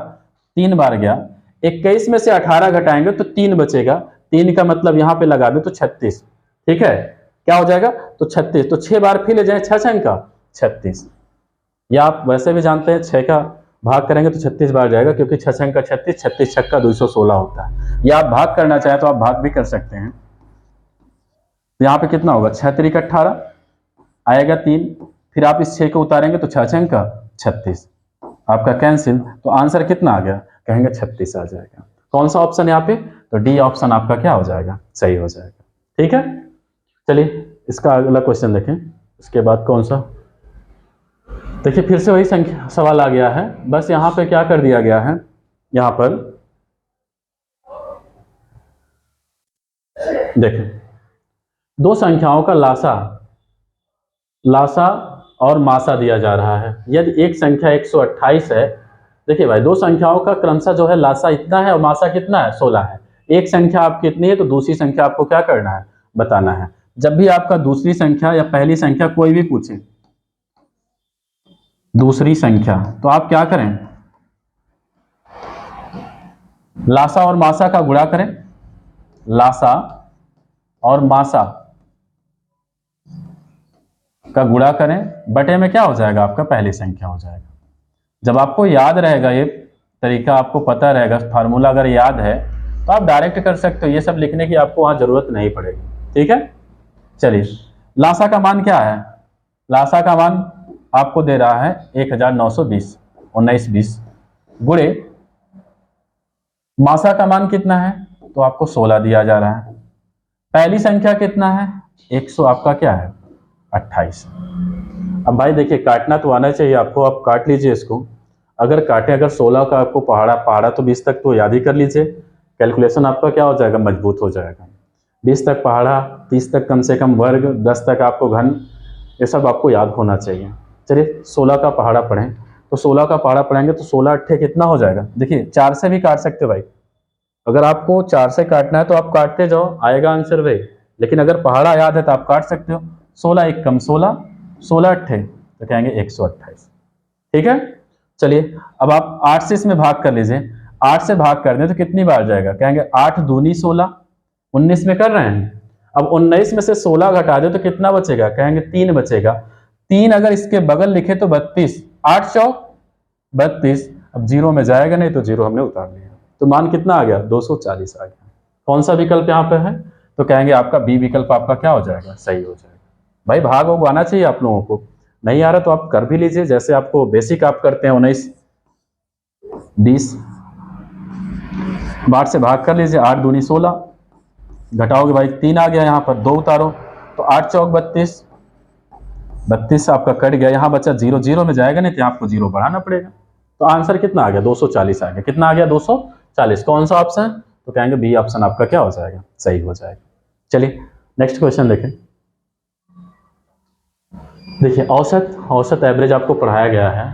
3 बार गया। 21 में से 18 घटाएंगे तो 3 बचेगा। 3 का मतलब यहां पे लगा दे तो 36। ठीक है, क्या हो जाएगा, तो 36। तो 6 बार फिर ले जाए, 6 छंग का 36। या आप वैसे भी जानते हैं 6 का भाग करेंगे तो 36 बार जाएगा, क्योंकि 6 छंग का 36, 36 छक्का 216 होता है। या आप भाग करना चाहें तो आप भाग भी कर सकते हैं। तो यहाँ पे कितना होगा, 6 तिरिक 18 आएगा 3, फिर आप इस 6 को उतारेंगे तो 6 छंग का 36, आपका कैंसिल। तो आंसर कितना आ गया, कहेंगे 36 आ जाएगा। कौन सा ऑप्शन यहाँ पे, तो डी ऑप्शन आपका क्या हो जाएगा, सही हो जाएगा। ठीक है, चलिए इसका अगला क्वेश्चन देखें। इसके बाद कौन सा, देखिए फिर से वही संख्या सवाल आ गया है, बस यहाँ पे क्या कर दिया गया है, यहाँ पर देखें दो संख्याओं का लासा और मासा दिया जा रहा है। यदि एक संख्या 128 है, देखिए भाई दो संख्याओं का क्रमशः जो है लासा इतना है और मासा कितना है, 16 है। एक संख्या आपकी इतनी है तो दूसरी संख्या आपको क्या करना है, बताना है। जब भी आपका दूसरी संख्या या पहली संख्या कोई भी पूछे, दूसरी संख्या, तो आप क्या करें, लासा और मासा का गुणा करें। लासा और मासा का गुणा करें, बटे में क्या हो जाएगा, आपका पहली संख्या हो जाएगा। जब आपको याद रहेगा, ये तरीका आपको पता रहेगा, फार्मूला अगर याद है तो आप डायरेक्ट कर सकते हो, ये सब लिखने की आपको वहां जरूरत नहीं पड़ेगी। ठीक है, चलिए लासा का मान क्या है, लासा का मान आपको दे रहा है 1920, 1920 गुणे मासा का मान कितना है, तो आपको 16 दिया जा रहा है। पहली संख्या कितना है, 100, आपका क्या है 28। अब भाई देखिए काटना तो आना चाहिए आपको, आप काट लीजिए इसको। अगर काटें, अगर 16 का आपको पहाड़ा तो 20 तक तो याद ही कर लीजिए, कैलकुलेशन आपका क्या हो जाएगा, मजबूत हो जाएगा। 20 तक पहाड़ा, 30 तक कम से कम वर्ग, 10 तक आपको घन, ये सब आपको याद होना चाहिए। चलिए 16 का पहाड़ा पढ़ें, तो 16 का पहाड़ा पढ़ेंगे तो 16 अट्ठे कितना हो जाएगा। देखिए 4 से भी काट सकते हो भाई, अगर आपको 4 से काटना है तो आप काटते जाओ, आएगा आंसर वही। लेकिन अगर पहाड़ा याद है तो आप काट सकते हो। 16 एक कम 16, 16 अट्ठे तो कहेंगे 128। ठीक है, चलिए अब आप 8 से इसमें भाग कर लीजिए। 8 से भाग कर दें तो कितनी बार जाएगा, कहेंगे 8 दूनी 16, 19 में कर रहे हैं। अब 19 में से 16 घटा दे तो कितना बचेगा, कहेंगे 3 बचेगा। 3 अगर इसके बगल लिखे तो 32, 8 चौक 32। अब जीरो में जाएगा नहीं तो जीरो हमने उतार लिया, तो मान कितना आ गया, 240 आ गया। कौन सा विकल्प यहाँ पे है, तो कहेंगे आपका बी विकल्प आपका क्या हो जाएगा, सही हो जाएगा। भाई भाग होग आना चाहिए आप लोगों को, नहीं आ रहा तो आप कर भी लीजिए, जैसे आपको बेसिक आप करते हैं 19 20, 8 से भाग कर लीजिए, 8 दूनी 16, घटाओगे भाई 3 आ गया, यहाँ पर 2 उतारो तो 8 चौक 32, 32 आपका कट गया, यहाँ बचा जीरो, जीरो में जाएगा नहीं तो आपको जीरो बढ़ाना पड़ेगा। तो आंसर कितना आ गया, 240 आ गया। कितना आ गया, 240। कौन सा ऑप्शन, तो कहेंगे बी ऑप्शन आपका क्या हो जाएगा, सही हो जाएगा। चलिए नेक्स्ट क्वेश्चन देखें। देखिए औसत एवरेज आपको पढ़ाया गया है।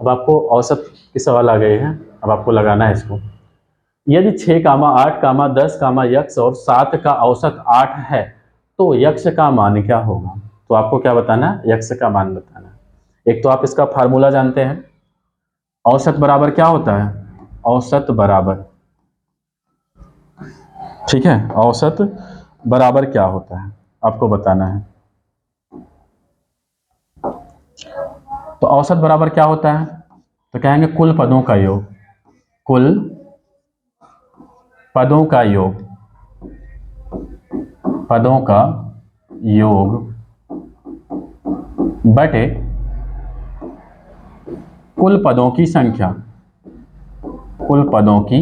अब आपको औसत की सवाल आ गए हैं, अब आपको लगाना है इसको। यदि 6, 8, 10, यक्स और 7 का औसत 8 है तो यक्स का मान क्या होगा। तो आपको क्या बताना है, यक्स का मान बताना है। एक तो आप इसका फार्मूला जानते हैं, औसत बराबर क्या होता है, औसत बराबर, ठीक है, औसत बराबर क्या होता है आपको बताना है। तो औसत बराबर क्या होता है, तो कहेंगे कुल पदों का योग, कुल पदों का योग, पदों का योग बटे कुल पदों की संख्या, कुल पदों की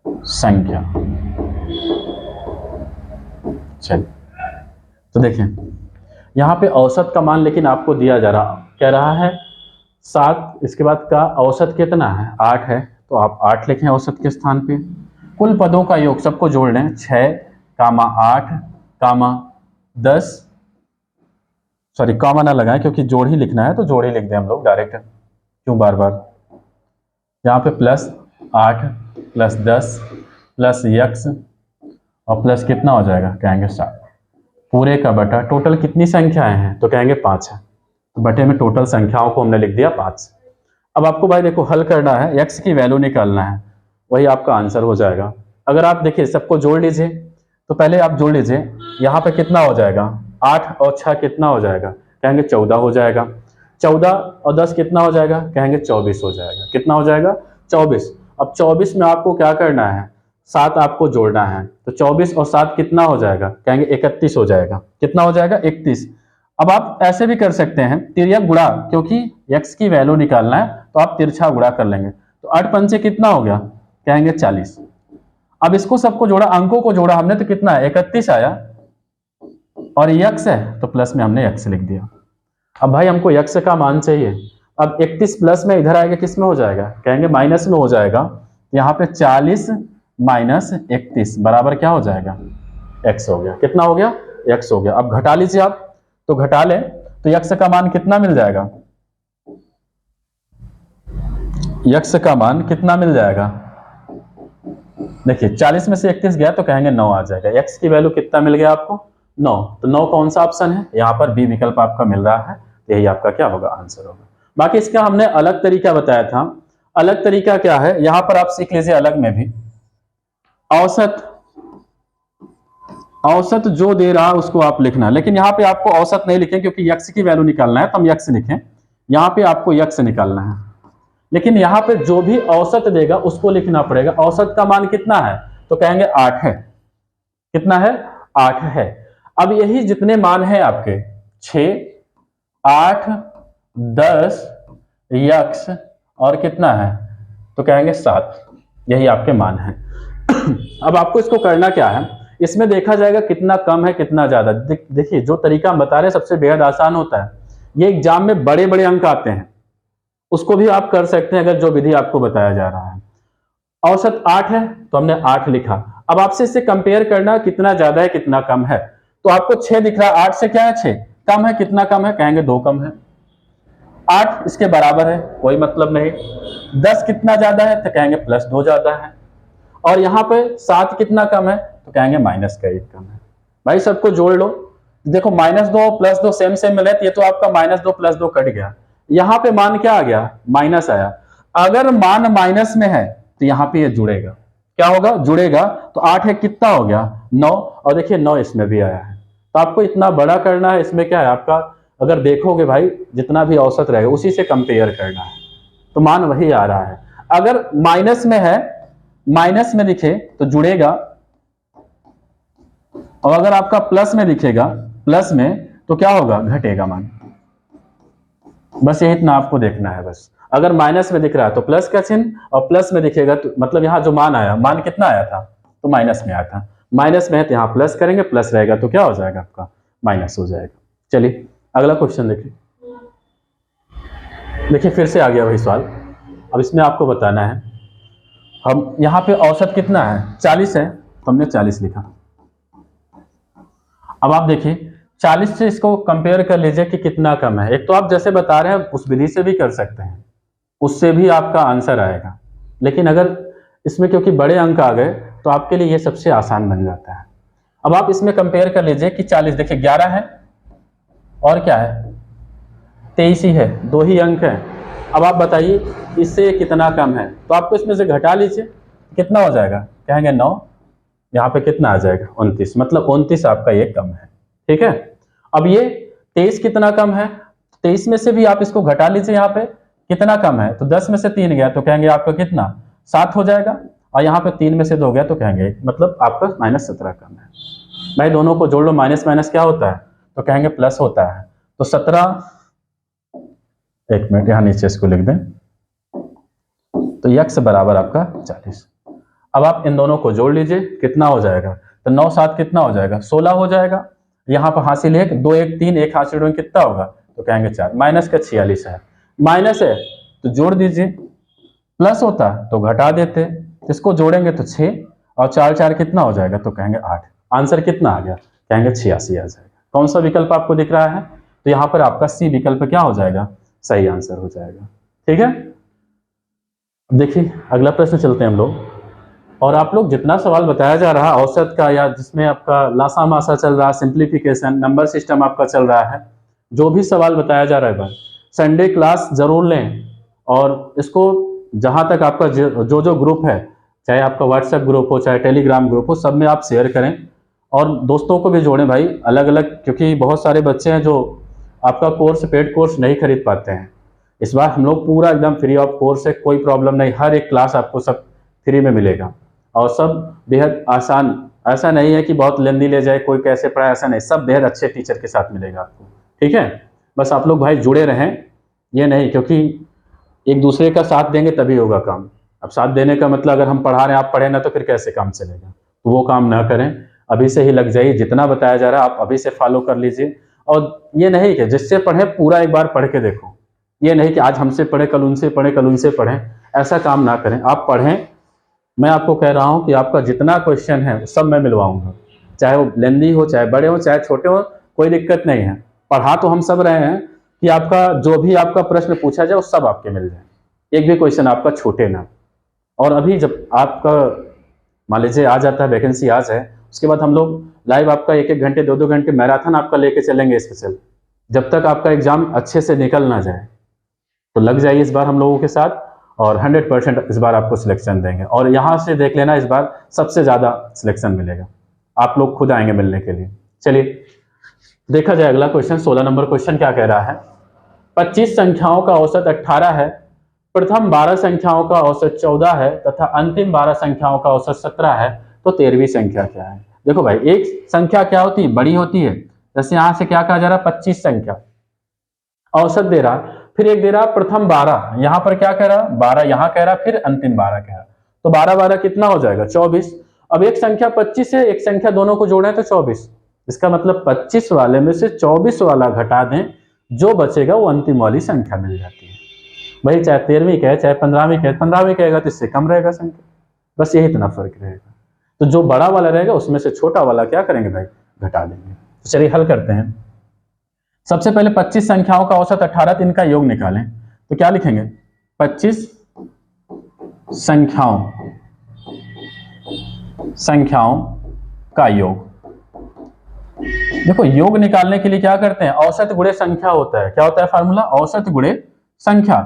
संख्या। चलिए तो देखें यहां पे औसत का मान लेकिन आपको दिया जा रहा, कह रहा है 7, इसके बाद का औसत कितना है, 8 है, तो आप 8 लिखें औसत के स्थान पे। कुल पदों का योग सबको जोड़ लें, 6, 8, 10, सॉरी कॉमा ना लगाएं क्योंकि जोड़ ही लिखना है तो जोड़ ही लिख दें हम लोग डायरेक्ट, क्यों बार बार। यहाँ पे +8 +10 प्लस यक्स और प्लस कितना हो जाएगा, कहेंगे 7 पूरे का बटा टोटल कितनी संख्याएं हैं, तो कहेंगे 5 है, तो बटे में टोटल संख्याओं को हमने लिख दिया 5। अब आपको भाई देखो हल करना है, यक्स की वैल्यू निकालना है, वही आपका आंसर हो जाएगा। अगर आप देखिए सबको जोड़ लीजिए, तो पहले आप जोड़ लीजिए, यहाँ पे कितना हो जाएगा, 8 और 6 कितना हो जाएगा, कहेंगे 14 हो जाएगा। 14 और 10 कितना हो जाएगा, कहेंगे 24 हो जाएगा। कितना हो जाएगा, 24। अब 24 में आपको क्या करना है, 7 आपको जोड़ना है, तो 24 और 7 कितना हो जाएगा, कहेंगे 31 हो जाएगा। कितना हो जाएगा, 31। अब आप ऐसे भी कर सकते हैं, तिर्यक गुणा, क्योंकि x की वैल्यू निकालना है तो आप तिरछा गुणा कर लेंगे, तो 8 पंचे कितना हो गया, कहेंगे 40। अब इसको सबको जोड़ा, अंकों को जोड़ा हमने तो कितना है, 31 आया, और यक्स है तो प्लस में हमने यक्स लिख दिया। अब भाई हमको यक्स का मान चाहिए, अब 31 प्लस में इधर आएगा, किस में हो जाएगा, कहेंगे माइनस में हो जाएगा। यहाँ पे 40 माइनस 31 बराबर क्या हो जाएगा, x हो गया। कितना हो गया, x हो गया। अब घटा लीजिए आप, तो घटा लें तो यक्स का मान कितना मिल जाएगा, यक्स का मान कितना मिल जाएगा, देखिए 40 में से 31 गया तो कहेंगे 9 आ जाएगा। x की वैल्यू कितना मिल गया आपको, 9। तो 9 कौन सा ऑप्शन है, यहाँ पर बी विकल्प आपका मिल रहा है, तो यही आपका क्या होगा, आंसर होगा। बाकी इसका हमने अलग तरीका बताया था, अलग तरीका क्या है, यहां पर आप सीख लीजिए अलग में भी। औसत जो दे रहा उसको आप लिखना, लेकिन यहाँ पे आपको औसत नहीं लिखें क्योंकि यक्स की वैल्यू निकालना है, तो हम यक्स लिखें। यहाँ पे आपको यक्स निकालना है, लेकिन यहाँ पे जो भी औसत देगा उसको लिखना पड़ेगा। औसत का मान कितना है, तो कहेंगे 8 है। कितना है, 8 है। अब यही जितने मान हैं आपके 6, 8, 10 यक्स और कितना है, तो कहेंगे 7, यही आपके मान है। अब आपको इसको करना क्या है, इसमें देखा जाएगा कितना कम है कितना ज्यादा। देखिए जो तरीका हम बता रहे हैं सबसे बेहद आसान होता है, ये एग्जाम में बड़े बड़े अंक आते हैं, उसको भी आप कर सकते हैं अगर जो विधि आपको बताया जा रहा है। औसत 8 है तो हमने 8 लिखा। अब आपसे इससे कंपेयर करना कितना ज्यादा है कितना कम है, तो आपको 6 दिख रहा है, 8 से क्या है 6 कम है, कितना कम है, कहेंगे 2 कम है। 8 इसके बराबर है, कोई मतलब नहीं। 10 कितना ज्यादा है तो कहेंगे +2 ज्यादा है। और यहाँ पे 7 कितना कम है तो कहेंगे -1 कम है। भाई सबको जोड़ लो, देखो -2 +2 सेम सेम मिले, ये तो आपका -2 +2 कट गया। यहाँ पे मान क्या आ गया, माइनस आया। अगर मान माइनस में है तो यहाँ पे ये जुड़ेगा, क्या होगा, जुड़ेगा। तो 8 है कितना हो गया 9, और देखिए 9 इसमें भी आया है। तो आपको इतना बड़ा करना है, इसमें क्या है आपका, अगर देखोगे भाई जितना भी औसत रहेगा उसी से कंपेयर करना है, तो मान वही आ रहा है। अगर माइनस में है, माइनस में दिखे तो जुड़ेगा, और अगर आपका प्लस में दिखेगा, प्लस में, तो क्या होगा, घटेगा मान। बस यही इतना आपको देखना है बस। अगर माइनस में दिख रहा है तो प्लस का चिन्ह, और प्लस में दिखेगा तो मतलब यहाँ जो मान आया, मान कितना आया था तो माइनस में आया था, माइनस में है तो यहाँ प्लस करेंगे, प्लस रहेगा तो क्या हो जाएगा आपका, माइनस हो जाएगा। चलिए अगला क्वेश्चन देखिए। देखिए फिर से आ गया वही सवाल। अब इसमें आपको बताना है, हम यहाँ पे औसत कितना है 40 है, तो हमने 40 लिखा। अब आप देखिए 40 से इसको कंपेयर कर लीजिए कि कितना कम है। एक तो आप जैसे बता रहे हैं उस विधि से भी कर सकते हैं, उससे भी आपका आंसर आएगा, लेकिन अगर इसमें क्योंकि बड़े अंक आ गए तो आपके लिए ये सबसे आसान बन जाता है। अब आप इसमें कंपेयर कर लीजिए कि 40, देखिए 11 है और क्या है 23 ही है, 2 ही अंक है। अब आप बताइए इससे कितना कम है, तो आपको इसमें से घटा लीजिए, कितना हो जाएगा, कहेंगे 9, यहाँ पे कितना आ जाएगा 29, मतलब 29 आपका ये कम है। ठीक है, अब ये 23 कितना कम है, 23 में से भी आप इसको घटा लीजिए, यहाँ पे कितना कम है, तो 10 में से 3 गया तो कहेंगे आपका कितना 7 हो जाएगा, और यहाँ पे 3 में से 2 गया तो कहेंगे मतलब आपका -17 कम है। भाई दोनों को जोड़ लो, माइनस माइनस क्या होता है तो कहेंगे प्लस होता है। तो 17, एक मिनट यहाँ नीचे इसको लिख दें, तो x बराबर आपका 40। अब आप इन दोनों को जोड़ लीजिए, कितना हो जाएगा, तो 9 7 कितना हो जाएगा 16 हो जाएगा। यहाँ पर हासिल 1 2 1 3, एक हासिल 2 कितना होगा तो कहेंगे 4, माइनस का 46 है, माइनस है तो जोड़ दीजिए, प्लस होता तो घटा देते, इसको जोड़ेंगे तो 6 और 4 4 कितना हो जाएगा तो कहेंगे 8। आंसर कितना आ गया, कहेंगे 86 आ जाएगा। कौन सा विकल्प आपको दिख रहा है, तो यहाँ पर आपका सी विकल्प क्या हो जाएगा, सही आंसर हो जाएगा। ठीक है, देखिए अगला प्रश्न चलते हैं हम लोग। और आप लोग जितना सवाल बताया जा रहा है औसत का, या जिसमें आपका लासा मासा चल रहा है, सिंप्लीफिकेशन, नंबर सिस्टम आपका चल रहा है, जो भी सवाल बताया जा रहा है भाई संडे क्लास जरूर लें। और इसको जहां तक आपका जो जो ग्रुप है, चाहे आपका व्हाट्सएप ग्रुप हो चाहे टेलीग्राम ग्रुप हो, सब में आप शेयर करें और दोस्तों को भी जोड़ें भाई अलग अलग, क्योंकि बहुत सारे बच्चे हैं जो आपका कोर्स, पेड कोर्स नहीं खरीद पाते हैं। इस बार हम लोग पूरा एकदम फ्री ऑफ कोर्स है, कोई प्रॉब्लम नहीं, हर एक क्लास आपको सब फ्री में मिलेगा और सब बेहद आसान। ऐसा नहीं है कि बहुत लेंदी ले जाए कोई कैसे पढ़ाए, ऐसा नहीं, सब बेहद अच्छे टीचर के साथ मिलेगा आपको। ठीक है, बस आप लोग भाई जुड़े रहें, ये नहीं क्योंकि एक दूसरे का साथ देंगे तभी होगा काम। अब साथ देने का मतलब अगर हम पढ़ा रहे हैं आप पढ़े ना तो फिर कैसे काम चलेगा, तो वो काम ना करें, अभी से ही लग जाइए। जितना बताया जा रहा है आप अभी से फॉलो कर लीजिए। और ये नहीं कि जिससे पढ़े पूरा एक बार पढ़ के देखो, ये नहीं कि आज हमसे पढ़े कल उनसे पढ़े कल उनसे पढ़ें, ऐसा काम ना करें। आप पढ़ें, मैं आपको कह रहा हूं कि आपका जितना क्वेश्चन है सब मैं मिलवाऊंगा, चाहे वो लेंदी हो चाहे बड़े हो चाहे छोटे हो, कोई दिक्कत नहीं है। पढ़ा तो हम सब रहे हैं कि आपका जो भी आपका प्रश्न पूछा जाए वो सब आपके मिल जाए, एक भी क्वेश्चन आपका छूटे ना। और अभी जब आपका मान लीजिए आ जाता है, वैकेंसी आज है, उसके बाद हम लोग लाइव आपका 1 1 घंटे 2 2 घंटे मैराथन आपका लेके चलेंगे स्पेशल, जब तक आपका एग्जाम अच्छे से निकल ना जाए। तो लग जाइए इस बार हम लोगों के साथ, और 100% इस बार आपको सिलेक्शन देंगे। और यहाँ से देख लेना, इस बार सबसे ज़्यादा सिलेक्शन मिलेगा, आप लोग खुद आएंगे मिलने के लिए। चलिए देखा जाए अगला क्वेश्चन। 16 नंबर क्वेश्चन क्या कह रहा है, 25 संख्याओं का औसत 18 है, प्रथम 12 संख्याओं का औसत 14 है तथा अंतिम 12 संख्याओं का औसत 17 है, तो 13वीं संख्या क्या है। देखो भाई एक संख्या क्या होती है, बड़ी होती है, जैसे यहां से क्या कहा जा रहा है 25 संख्या औसत दे रहा, फिर एक दे रहा प्रथम 12, यहां पर क्या कह रहा 12 यहां कह रहा, फिर अंतिम 12 कह रहा, तो 12 12 कितना हो जाएगा 24। अब एक संख्या 25 है, एक संख्या दोनों को जोड़े तो 24, इसका मतलब 25 वाले में से 24 वाला घटा दें, जो बचेगा वो अंतिम वाली संख्या मिल जाती है। भाई चाहे 13वीं कहे चाहे 15वीं कहे, 15वीं कहेगा तो इससे कम रहेगा संख्या, बस यही इतना फर्क रहेगा। तो जो बड़ा वाला रहेगा उसमें से छोटा वाला क्या करेंगे भाई, घटा देंगे। तो चलिए हल करते हैं। सबसे पहले 25 संख्याओं का औसत 18 तो इनका योग निकालें, तो क्या लिखेंगे? 25 संख्याओं का योग। देखो योग निकालने के लिए क्या करते हैं? औसत गुणे संख्या होता है। क्या होता है फार्मूला? औसत गुणे संख्या।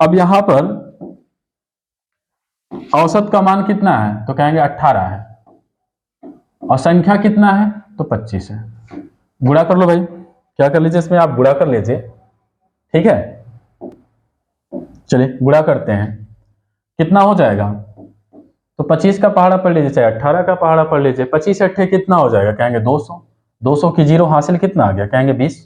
अब यहां पर औसत का मान कितना है? तो कहेंगे 18 है, और संख्या कितना है? तो 25 है। गुणा कर लो भाई, क्या कर लीजिए इसमें आप गुणा कर लीजिए, ठीक है। चलिए गुणा करते हैं, कितना हो जाएगा? तो 25 का पहाड़ा पढ़ लीजिए, चाहे 18 का पहाड़ा पढ़ लीजिए। 25 अट्ठे कितना हो जाएगा? कहेंगे 200। 200 की जीरो हासिल कितना आ गया? कहेंगे 20।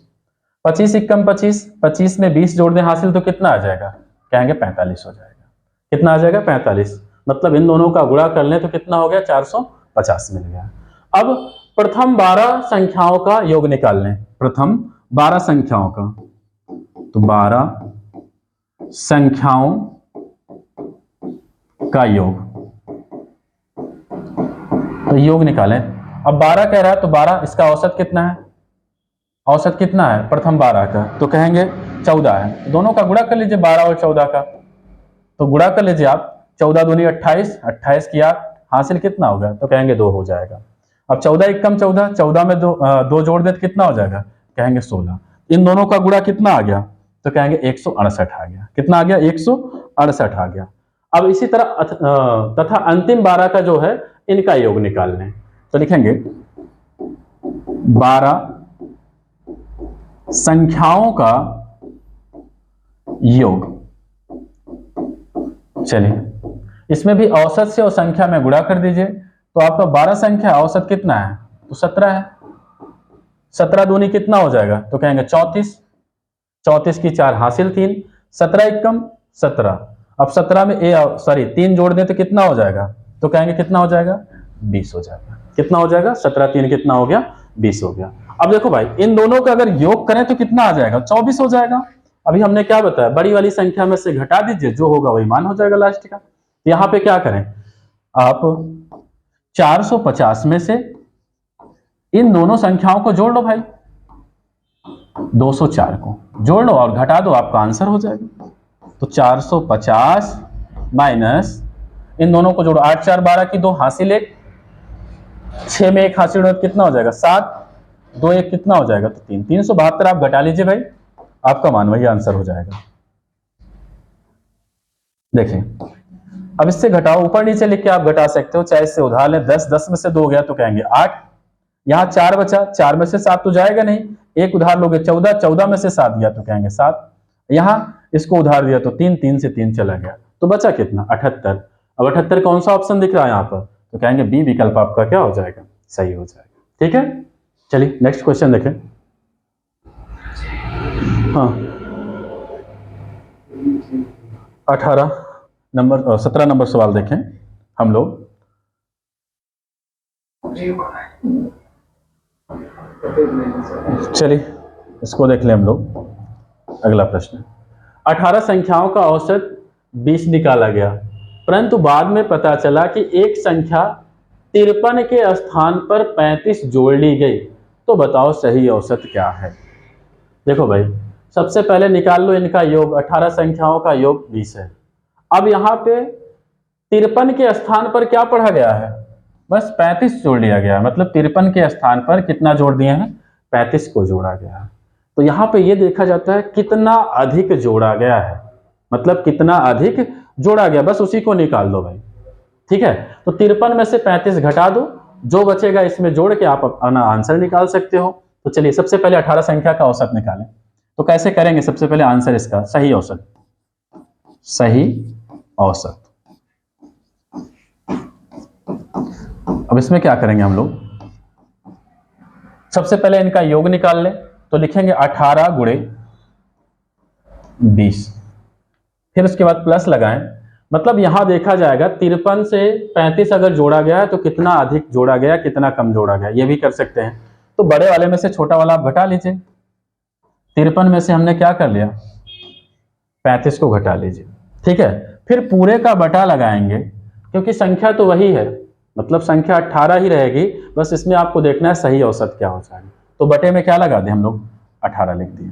25 एकम 25, 25 में 20 जोड़ दें हासिल तो कितना आ जाएगा? कहेंगे 45 हो जाएगा। कितना आ जाएगा? 45। मतलब इन दोनों का गुणा कर लें तो कितना हो गया? 450 मिल गया। अब प्रथम 12 संख्याओं का योग निकाल लें। प्रथम 12 संख्याओं का, तो 12 संख्याओं का योग, तो योग निकालें। अब 12 कह रहा है तो 12, इसका औसत कितना है? औसत कितना है प्रथम 12 का? तो कहेंगे 14 है। दोनों का गुणा कर लीजिए 12 और 14 का, तो गुणा कर लीजिए आप। 14 दूनी 28, 28 किया हासिल कितना होगा? तो कहेंगे 2 हो जाएगा। अब 14 एकम 14, 14 में दो जोड़ दे तो कितना हो जाएगा? कहेंगे 16। इन दोनों का गुणा कितना आ गया? तो कहेंगे 168 आ गया। कितना आ गया? 168 आ गया। अब इसी तरह तथा अंतिम 12 का जो है इनका योग निकाल लें, तो लिखेंगे 12 संख्याओं का योग। चलिए इसमें भी औसत से और संख्या में गुणा कर दीजिए, तो आपका 12 संख्या औसत कितना है? तो 17 है। 17 दूनी कितना हो जाएगा? तो कहेंगे 34। 34 की 4 हासिल 3, 17 एकम 17। अब 17 में 3 जोड़ दें तो कितना हो जाएगा? तो कहेंगे कितना हो जाएगा? 20 हो जाएगा। कितना हो जाएगा? 17 3 कितना हो गया? 20 हो गया। अब देखो भाई इन दोनों का अगर योग करें तो कितना आ जाएगा? 24 हो जाएगा। अभी हमने क्या बताया? बड़ी वाली संख्या में से घटा दीजिए, जो होगा वही मान हो जाएगा लास्ट का। यहां पे क्या करें आप? 450 में से इन दोनों संख्याओं को जोड़ लो भाई, 204 को जोड़ लो और घटा दो, आपका आंसर हो जाएगा। तो 450 माइनस इन दोनों को जोड़ो, 8 4 12 की 2 हासिल 1, 6 में 1 हासिल कितना हो जाएगा? 7, 2 1 कितना हो जाएगा? तो 3। 372 आप घटा लीजिए भाई, आपका मान वही आंसर हो जाएगा। देखिए अब इससे घटाओ, ऊपर नीचे लिख के आप घटा सकते हो, चाहे इससे उधार लें। 10 10 में से 2 गया तो कहेंगे 8, यहां 4 बचा, 4 में से 7 तो जाएगा नहीं, एक उधार लोगे 14, 14 में से 7 गया तो कहेंगे 7, यहां इसको उधार दिया तो 3, 3 से 3 चला गया, तो बचा कितना? 78। अब 78 कौन सा ऑप्शन दिख रहा है यहाँ पर? तो कहेंगे बी विकल्प आपका क्या हो जाएगा? सही हो जाएगा। ठीक है, चलिए नेक्स्ट क्वेश्चन देखें। हाँ 18 नंबर 17 नंबर सवाल देखें हम लोग। चलिए इसको देख लें हम लोग। अगला प्रश्न, 18 संख्याओं का औसत 20 निकाला गया, परंतु बाद में पता चला कि एक संख्या 53 के स्थान पर 35 जोड़ ली गई, तो बताओ सही औसत क्या है? देखो भाई सबसे पहले निकाल लो इनका योग। 18 संख्याओं का योग 20 है। अब यहाँ पे 53 के स्थान पर क्या पढ़ा गया है? बस 35 जोड़ लिया गया, मतलब 53 के स्थान पर कितना जोड़ दिए हैं? 35 को जोड़ा गया है। तो यहाँ पे ये देखा जाता है कितना अधिक जोड़ा गया है, मतलब कितना अधिक जोड़ा गया, बस उसी को निकाल दो भाई। ठीक है, तो 53 में से 35 घटा दो, जो बचेगा इसमें जोड़ के आप अपना आंसर निकाल सकते हो। तो चलिए सबसे पहले 18 संख्या का औसत निकालें। तो कैसे करेंगे? सबसे पहले आंसर इसका सही औसत, सही औसत। अब इसमें क्या करेंगे हम लोग? सबसे पहले इनका योग निकाल लें, तो लिखेंगे 18 गुणे 20, फिर उसके बाद प्लस लगाएं, मतलब यहां देखा जाएगा 53 से 35 अगर जोड़ा गया है तो कितना अधिक जोड़ा गया, कितना कम जोड़ा गया, ये भी कर सकते हैं। तो बड़े वाले में से छोटा वाला आप घटा लीजिए। 53 में से हमने क्या कर लिया? 35 को घटा लीजिए। ठीक है, फिर पूरे का बटा लगाएंगे, क्योंकि संख्या तो वही है, मतलब संख्या 18 ही रहेगी, बस इसमें आपको देखना है सही औसत क्या हो जाएगा। तो बटे में क्या लगा दें हम लोग? 18 लिख दिए।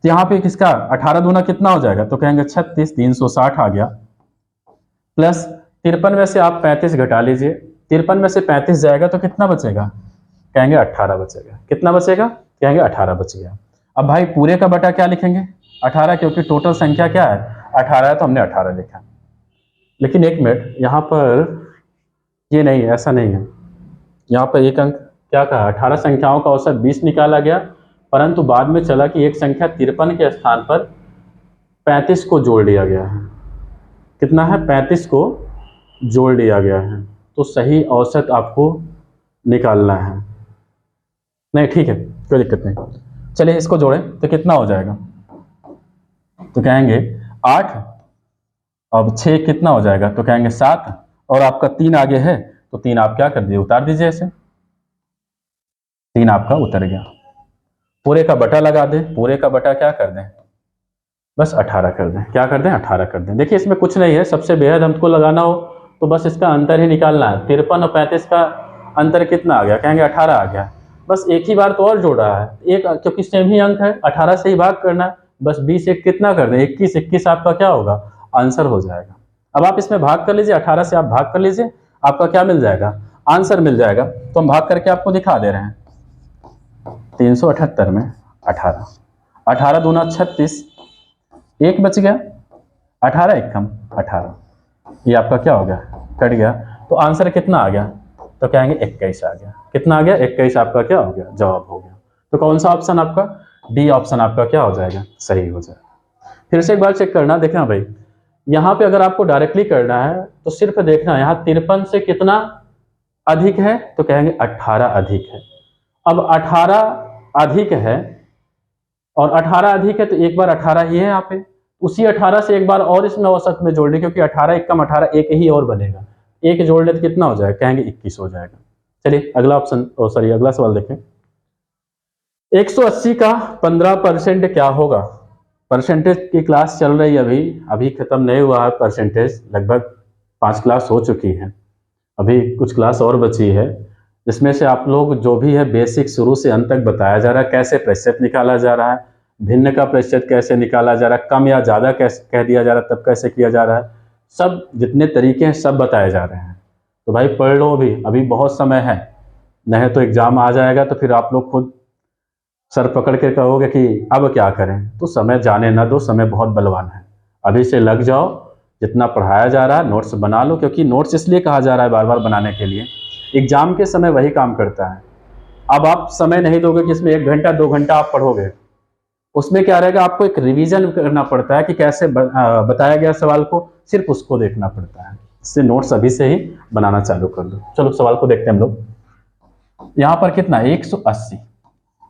तो यहाँ पे किसका 18 दूना कितना हो जाएगा, तो कहेंगे 36, 360 आ गया, प्लस 53 में से आप 35 घटा लीजिए, 53 में से 35 जाएगा तो कितना बचेगा, कहेंगे 18 बचेगा। कितना बचेगा, कहेंगे 18 बच गया। अब भाई पूरे का बटा क्या लिखेंगे, 18, क्योंकि टोटल संख्या क्या है 18 है, तो हमने 18 लिखा। लेकिन एक मिनट, यहाँ पर ये नहीं है, ऐसा नहीं है। यहाँ पर एक अंक क्या कहा, 18 संख्याओं का औसत 20 निकाला गया, परंतु बाद में चला कि एक संख्या 53 के स्थान पर 35 को जोड़ लिया गया है। कितना है, 35 को जोड़ लिया गया है, तो सही औसत आपको निकालना है। नहीं ठीक है, कोई दिक्कत नहीं। चलिए इसको जोड़ें तो कितना हो जाएगा, तो कहेंगे 8, अब 6 कितना हो जाएगा, तो कहेंगे 7, और आपका 3 आगे है तो 3 आप क्या कर दीजिए, उतार दीजिए ऐसे, 3 आपका उतर गया। पूरे का बटा लगा दें, पूरे का बटा क्या कर दें, बस 18 कर दें। क्या कर दें, 18 कर दें। देखिए इसमें कुछ नहीं है, सबसे बेहद हमको लगाना हो तो बस इसका अंतर ही निकालना है। 53 और 35 का अंतर कितना आ गया, कहेंगे 18 आ गया। बस एक ही बार तो और जोड़ रहा है, एक क्योंकि सेम ही अंक है, 18 से ही भाग करना है, बस 20 एक कितना कर दें, 21, 21 आपका क्या होगा, आंसर हो जाएगा। अब आप इसमें भाग कर लीजिए, 18 से आप भाग कर लीजिए, आपका क्या मिल जाएगा, आंसर मिल जाएगा। तो हम भाग करके आपको दिखा दे रहे हैं। 378 में 18, 18 दूना 36, 1 बच गया, 18 एक कम 18, ये आपका क्या हो गया, कट गया। तो आंसर कितना आ गया, तो कहेंगे 21 आ गया। कितना आ गया, 21 आपका क्या हो गया, जवाब हो गया। तो कौन सा ऑप्शन आपका, डी ऑप्शन आपका क्या हो जाएगा, सही हो जाएगा। फिर से एक बार चेक करना, देखना भाई यहाँ पे अगर आपको डायरेक्टली करना है तो सिर्फ देखना यहाँ 53 से कितना अधिक है, तो कहेंगे 18 अधिक है। अब 18 अधिक है और 18 अधिक है तो एक बार 18 ही है यहाँ पे, उसी 18 से एक बार और इसमें औसत में जोड़ लें, क्योंकि 18 एक कम 18, एक ही और बनेगा, एक जोड़ ले तो कितना हो जाएगा, कहेंगे 21 हो जाएगा। चलिए अगला ऑप्शन, सॉरी अगला सवाल देखें। 180 का 15% क्या होगा। परसेंटेज की क्लास चल रही है, अभी खत्म नहीं हुआ है परसेंटेज, लगभग 5 क्लास हो चुकी है, अभी कुछ क्लास और बची है, जिसमें से आप लोग जो भी है बेसिक शुरू से अंत तक बताया जा रहा है, कैसे प्रतिशत निकाला जा रहा है, भिन्न का प्रतिशत कैसे निकाला जा रहा है, कम या ज़्यादा कैसे कह दिया जा रहा है तब कैसे किया जा रहा है, सब जितने तरीके हैं सब बताए जा रहे हैं। तो भाई पढ़ लो, अभी बहुत समय है, नहीं तो एग्जाम आ जाएगा तो फिर आप लोग खुद सर पकड़ के कहोगे कि अब क्या करें। तो समय जाने ना दो, समय बहुत बलवान है, अभी से लग जाओ, जितना पढ़ाया जा रहा है नोट्स बना लो, क्योंकि नोट्स इसलिए कहा जा रहा है बार बार बनाने के लिए, एग्जाम के समय वही काम करता है। अब आप समय नहीं दोगे कि इसमें 1 घंटा 2 घंटा आप पढ़ोगे, उसमें क्या रहेगा, आपको एक रिवीजन करना पड़ता है कि कैसे बताया गया सवाल को, सिर्फ उसको देखना पड़ता है। इससे नोट्स अभी से ही बनाना चालू कर दो। चलो सवाल को देखते हैं हम लोग। यहाँ पर कितना 180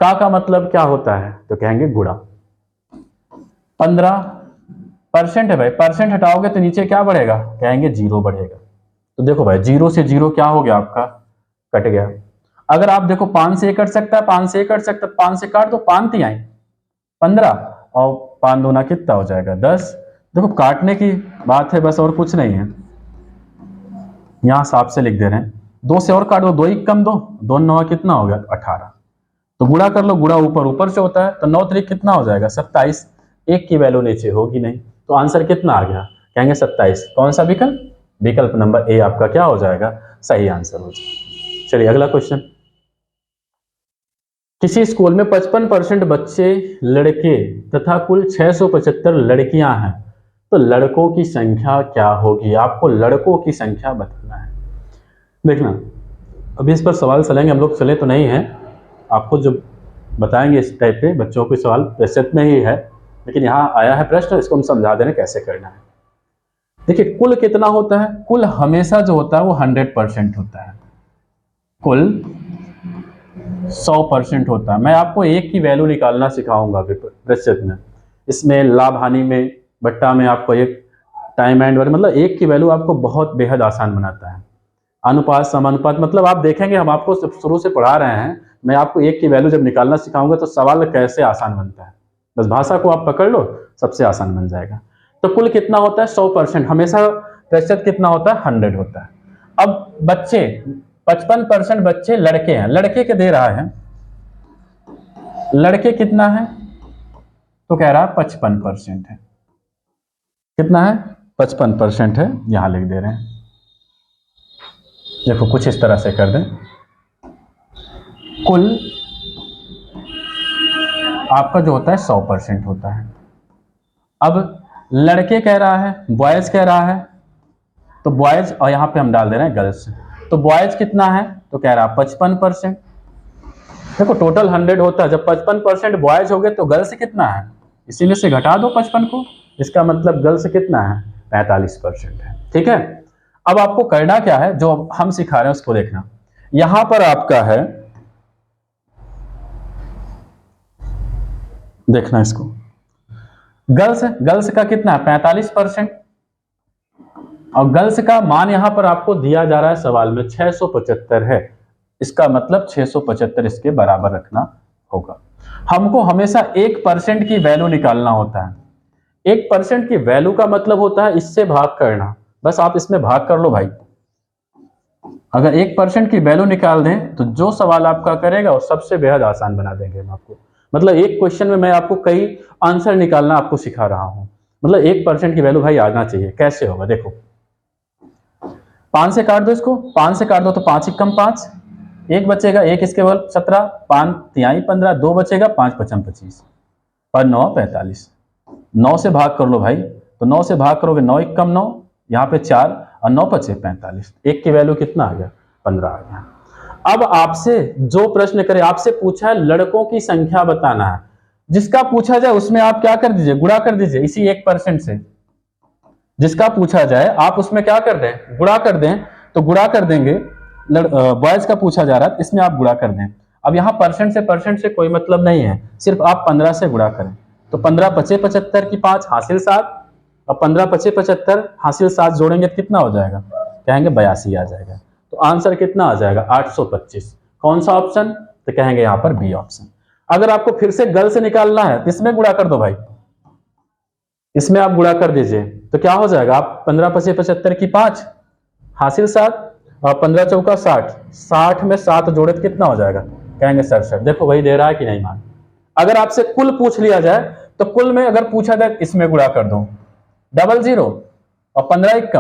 का मतलब क्या होता है, तो कहेंगे गुणा 15% है भाई, परसेंट हटाओगे तो नीचे क्या बढ़ेगा, कहेंगे 0 बढ़ेगा। तो देखो भाई 0 से 0 क्या हो गया आपका, कट गया। अगर आप देखो 5 से कट सकता है, 5 से कट सकता है, 5 से काट दो, 5 3 आए 15 और 5 दूना कितना हो जाएगा 10। देखो काटने की बात है बस, और कुछ नहीं है। यहां साफ से लिख दे रहे हैं, 2 से और काट दो, 2 1 कम 2, 2 9 कितना हो गया 18। तो गुणा कर लो, गुणा ऊपर से होता है, तो 9 3 कितना हो जाएगा 27, एक की वैल्यू नीचे होगी नहीं, तो आंसर कितना आ गया, कहेंगे 27। कौन सा विकल्प, विकल्प नंबर ए आपका क्या हो जाएगा, सही आंसर हो जाएगा। चलिए अगला क्वेश्चन। किसी स्कूल में 55% बच्चे लड़के तथा कुल 675 लड़कियां हैं, तो लड़कों की संख्या क्या होगी, आपको लड़कों की संख्या बताना है। देखना अभी इस पर सवाल चलेंगे हम लोग, चले तो नहीं है, आपको जो बताएंगे इस टाइप पे बच्चों के सवाल प्रतिशत में ही है, लेकिन यहाँ आया है प्रश्न, इसको हम समझा दे रहे हैं कैसे करना है। देखिए कुल कितना होता है, कुल हमेशा जो होता है वो 100% होता है, कुल 100% होता है। मैं आपको एक की वैल्यू निकालना सिखाऊंगा प्रतिशत में, इसमें लाभ हानि में, बट्टा में आपको एक, टाइम एंड वर्क, मतलब एक की वैल्यू आपको बहुत बेहद आसान बनाता है। अनुपात समानुपात, मतलब आप देखेंगे हम आपको शुरू से पढ़ा रहे हैं, मैं आपको एक की वैल्यू जब निकालना सिखाऊंगा तो सवाल कैसे आसान बनता है, बस भाषा को आप पकड़ लो सबसे आसान बन जाएगा। तो कुल कितना होता है 100%, हमेशा प्रतिशत कितना होता है 100 होता है। अब बच्चे 55% बच्चे लड़के हैं, लड़के के दे रहा है, लड़के कितना है, तो कह रहा है 55% है। कितना है, 55% है, यहां लिख दे रहे हैं। देखो कुछ इस तरह से कर दें, कुल आपका जो होता है 100% होता है। अब लड़के कह रहा है, बॉयज कह रहा है, तो बॉयज, और यहां पे हम डाल दे रहे हैं गर्ल्स, तो बॉयज कितना है, तो कह रहा है 55%। देखो टोटल 100 होता है, जब 55% बॉयज हो गए तो गर्ल्स कितना है, इसी में से घटा दो 55 को, इसका मतलब गर्ल्स कितना है, 45% है। ठीक है, अब आपको करना क्या है, जो हम सिखा रहे हैं उसको देखना। यहां पर आपका है, देखना इसको, गर्ल्स का कितना है 45%, और गर्ल्स का मान यहां पर आपको दिया जा रहा है सवाल में 675 है, इसका मतलब 675 इसके बराबर रखना होगा। हमको हमेशा 1% की वैल्यू निकालना होता है। 1% की वैल्यू का मतलब होता है इससे भाग करना, बस आप इसमें भाग कर लो भाई। अगर 1% की वैल्यू निकाल दें तो जो सवाल आपका करेगा वो सबसे बेहद आसान बना देंगे हम आपको। मतलब एक क्वेश्चन में मैं आपको कई आंसर निकालना आपको सिखा रहा हूं। मतलब 1% की वैल्यू भाई आना चाहिए। कैसे होगा देखो, 5 से काट दो इसको, 5 से काट दो तो 5 1 5, एक बचेगा, एक इसके बल 17, 5 तिहाई 15, 2 बचेगा, 5 5 25, पर 9 45, 9 से भाग कर लो भाई, तो 9 से भाग करोगे 9 1 9, यहाँ पे 4 और 9 5 45, एक की वैल्यू कितना आ गया, 15 आ गया। अब आपसे जो प्रश्न करे, आपसे पूछा है लड़कों की संख्या बताना है, जिसका पूछा जाए उसमें आप क्या कर दीजिए, गुणा कर दीजिए इसी 1% से। जिसका पूछा जाए आप उसमें क्या कर दें, गुणा कर दें, तो गुणा कर देंगे। बॉयज का पूछा जा रहा है, इसमें आप गुणा कर दें। अब यहाँ परसेंट से कोई मतलब नहीं है, सिर्फ आप 15 से गुणा करें, तो 15 पचे 75 की 5 हासिल 7, और 15 पचे 75 हासिल 7 जोड़ेंगे तो कितना हो जाएगा, कहेंगे 82 आ जाएगा। तो आंसर कितना आ जाएगा, 825। कौन सा ऑप्शन, तो कहेंगे यहाँ पर बी ऑप्शन। अगर आपको फिर से गर्ल से निकालना है तो इसमें गुणा कर दो भाई, इसमें आप गुणा कर दीजिए, तो क्या हो जाएगा, आप 15 पचे 75 की 5 हासिल 7 और 15 चौका 60, 60 में 7 जोड़े तो कितना हो जाएगा, कहेंगे 67। देखो वही दे रहा है कि नहीं मान। अगर आपसे कुल पूछ लिया जाए तो कुल में अगर पूछा जाए इसमें गुणा कर दो, 00 और 15 1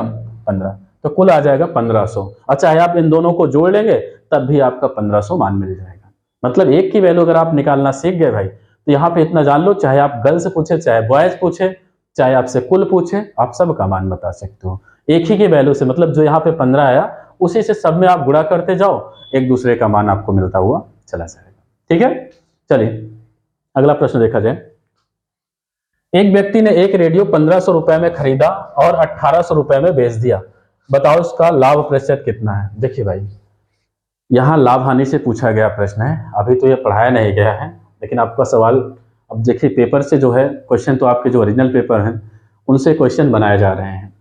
15, तो कुल आ जाएगा 1500। अच्छा है, आप इन दोनों को जोड़ लेंगे तब भी आपका 1500 मान मिल जाएगा। मतलब एक की वैल्यू अगर आप निकालना सीख गए भाई, तो यहाँ पे इतना जान लो, चाहे आप गर्ल्स पूछे, चाहे बॉयज पूछे, चाहे आपसे कुल पूछे, आप सबका मान बता सकते हो एक ही की वैल्यू से। मतलब जो यहाँ पे 15 आया उसी से सब में आप गुणा करते जाओ, एक दूसरे का मान आपको मिलता हुआ चला जाएगा। ठीक है, चलिए अगला प्रश्न देखा जाए। एक व्यक्ति ने एक रेडियो 1500 रुपए में खरीदा और 1800 रुपए में बेच दिया, बताओ उसका लाभ प्रतिशत कितना है। देखिए भाई, यहाँ लाभ हानि से पूछा गया प्रश्न है, अभी तो ये पढ़ाया नहीं गया है, लेकिन आपका सवाल अब देखिए पेपर से जो है क्वेश्चन, तो आपके जो ओरिजिनल पेपर हैं उनसे क्वेश्चन बनाए जा रहे हैं,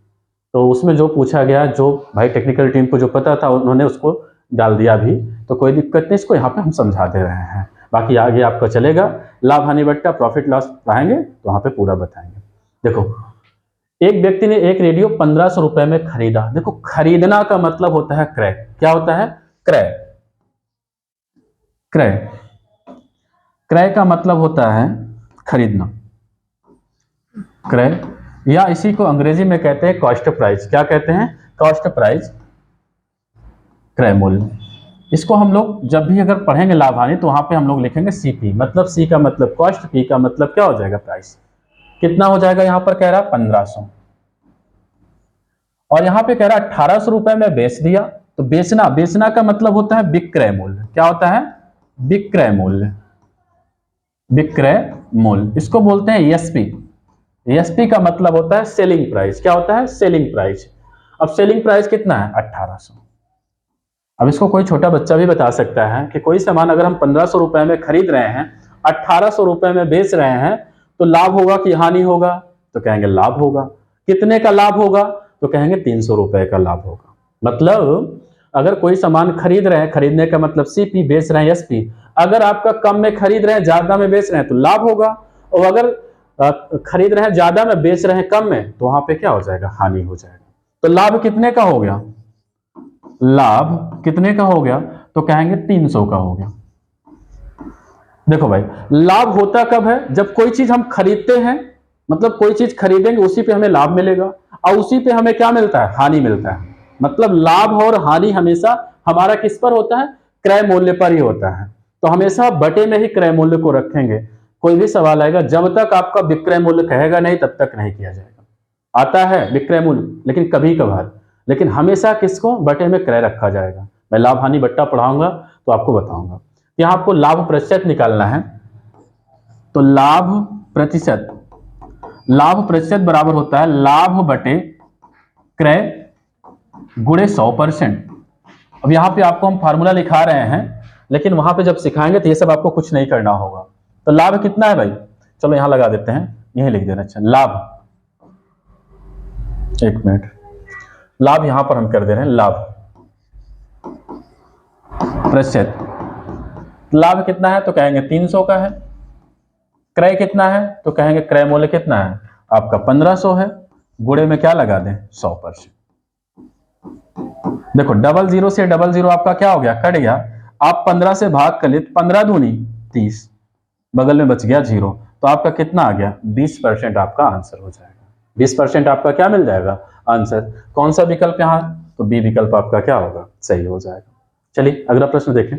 तो उसमें जो पूछा गया, जो भाई टेक्निकल टीम को जो पता था उन्होंने उसको डाल दिया भी, तो कोई दिक्कत नहीं, इसको यहाँ पे हम समझा दे रहे हैं। बाकी आगे आपका चलेगा, लाभ हानि बट्टा प्रॉफिट लॉस पढ़ाएंगे तो वहाँ पे पूरा बताएंगे। देखो, एक व्यक्ति ने एक रेडियो 1500 रुपए में खरीदा। देखो खरीदना का मतलब होता है क्रय। क्या होता है, क्रय। क्रय, क्रय का मतलब होता है खरीदना, क्रय, या इसी को अंग्रेजी में कहते हैं कॉस्ट प्राइस। क्या कहते हैं, कॉस्ट प्राइस, क्रय मूल्य। इसको हम लोग जब भी अगर पढ़ेंगे लाभ हानि तो वहां पे हम लोग लिखेंगे सीपी, मतलब सी का मतलब कॉस्ट, पी का मतलब क्या हो जाएगा, प्राइस। कितना हो जाएगा, यहां पर कह रहा है 1500, और यहां पे कह रहा है 1800 रुपए में बेच दिया। तो बेचना, बेचना का मतलब होता है विक्रय मूल्य। क्या होता है, विक्रय मूल्य, विक्रय मूल्य, इसको बोलते हैं एसपी। एसपी का मतलब होता है सेलिंग प्राइस। क्या होता है, सेलिंग प्राइस। अब सेलिंग प्राइस कितना है, 1800। अब इसको कोई छोटा बच्चा भी बता सकता है कि कोई सामान अगर हम 1500 रुपए में खरीद रहे हैं, 1800 रुपए में बेच रहे हैं, तो लाभ होगा कि हानि होगा, तो कहेंगे लाभ होगा। कितने का लाभ होगा, तो कहेंगे 300 रुपए का लाभ होगा। मतलब अगर कोई सामान खरीद रहे हैं, खरीदने का मतलब सीपी, बेच रहे हैं एसपी। अगर आपका कम में खरीद रहे हैं, ज्यादा में बेच रहे हैं, तो लाभ होगा, और अगर खरीद रहे हैं ज्यादा में, बेच रहे हैं कम में, तो वहां पे क्या हो जाएगा, हानि हो जाएगा। तो लाभ कितने का हो गया, लाभ कितने का हो गया, तो कहेंगे 300 का हो गया। देखो भाई, लाभ होता कब है? जब कोई चीज हम खरीदते हैं, मतलब कोई चीज खरीदेंगे उसी पे हमें लाभ मिलेगा, और उसी पे हमें क्या मिलता है? हानि मिलता है। मतलब लाभ और हानि हमेशा हमारा किस पर होता है? क्रय मूल्य पर ही होता है। तो हमेशा बटे में ही क्रय मूल्य को रखेंगे। कोई भी सवाल आएगा, जब तक आपका विक्रय मूल्य कहेगा नहीं तब तक नहीं किया जाएगा। आता है विक्रय मूल्य, लेकिन कभी कभार, लेकिन हमेशा किसको? बटे में क्रय रखा जाएगा। मैं लाभ हानि बट्टा पढ़ाऊंगा तो आपको बताऊंगा। यहां आपको लाभ प्रतिशत निकालना है। तो लाभ प्रतिशत, लाभ प्रतिशत बराबर होता है लाभ बटे क्रय गुणे 100%। अब यहां पे आपको हम फार्मूला लिखा रहे हैं, लेकिन वहां पे जब सिखाएंगे तो ये सब आपको कुछ नहीं करना होगा। तो लाभ कितना है भाई? चलो यहां लगा देते हैं, यही लिख देना। अच्छा, लाभ, एक मिनट, लाभ यहां पर हम कर दे रहे हैं लाभ प्रतिशत। लाभ कितना है? तो कहेंगे 300 का है। क्रय कितना है? तो कहेंगे क्रय मूल्य कितना है आपका? 1500 है। गुणे में क्या लगा दें? 100%। देखो, डबल जीरो से डबल जीरो आपका क्या हो गया? कट गया। आप 15 से भाग कर लिए, 15 दूनी 30, बगल में बच गया 0। तो आपका कितना आ गया? 20% आपका आंसर हो जाएगा। 20% आपका क्या मिल जाएगा? आंसर। कौन सा विकल्प यहां? तो बी विकल्प आपका क्या होगा? सही हो जाएगा। चलिए अगला प्रश्न देखें।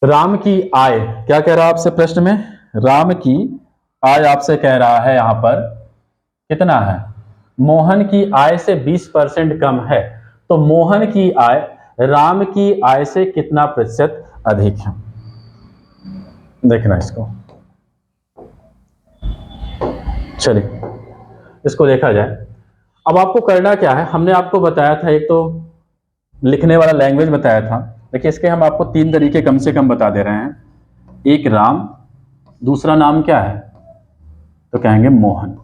राम की आय, क्या कह रहा है आपसे प्रश्न में? राम की आय आपसे कह रहा है यहां पर कितना है? मोहन की आय से 20% कम है। तो मोहन की आय राम की आय से कितना प्रतिशत अधिक है? देखना इसको। चलिए इसको देखा जाए। अब आपको करना क्या है? हमने आपको बताया था, एक तो लिखने वाला लैंग्वेज बताया था। देखिए, इसके हम आपको 3 तरीके कम से कम बता दे रहे हैं। एक राम, दूसरा नाम क्या है? तो कहेंगे मोहन।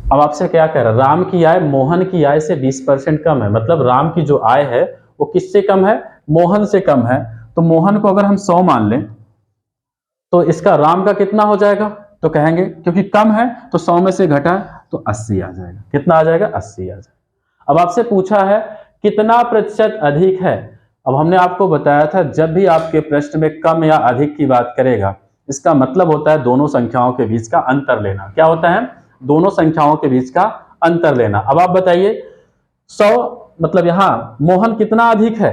अब आपसे क्या कह रहा है? राम की आय मोहन की आय से 20% कम है। मतलब राम की जो आय है वो किससे कम है? मोहन से कम है। तो मोहन को अगर हम 100 मान लें तो इसका राम का कितना हो जाएगा? तो कहेंगे क्योंकि कम है तो 100 में से घटा तो 80 आ जाएगा। कितना आ जाएगा? 80 आ जाएगा। अब आपसे पूछा है कितना प्रतिशत अधिक है। अब हमने आपको बताया था, जब भी आपके प्रश्न में कम या अधिक की बात करेगा, इसका मतलब होता है दोनों संख्याओं के बीच का अंतर लेना। क्या होता है? दोनों संख्याओं के बीच का अंतर लेना। अब आप बताइए, 100 मतलब यहां मोहन कितना अधिक है?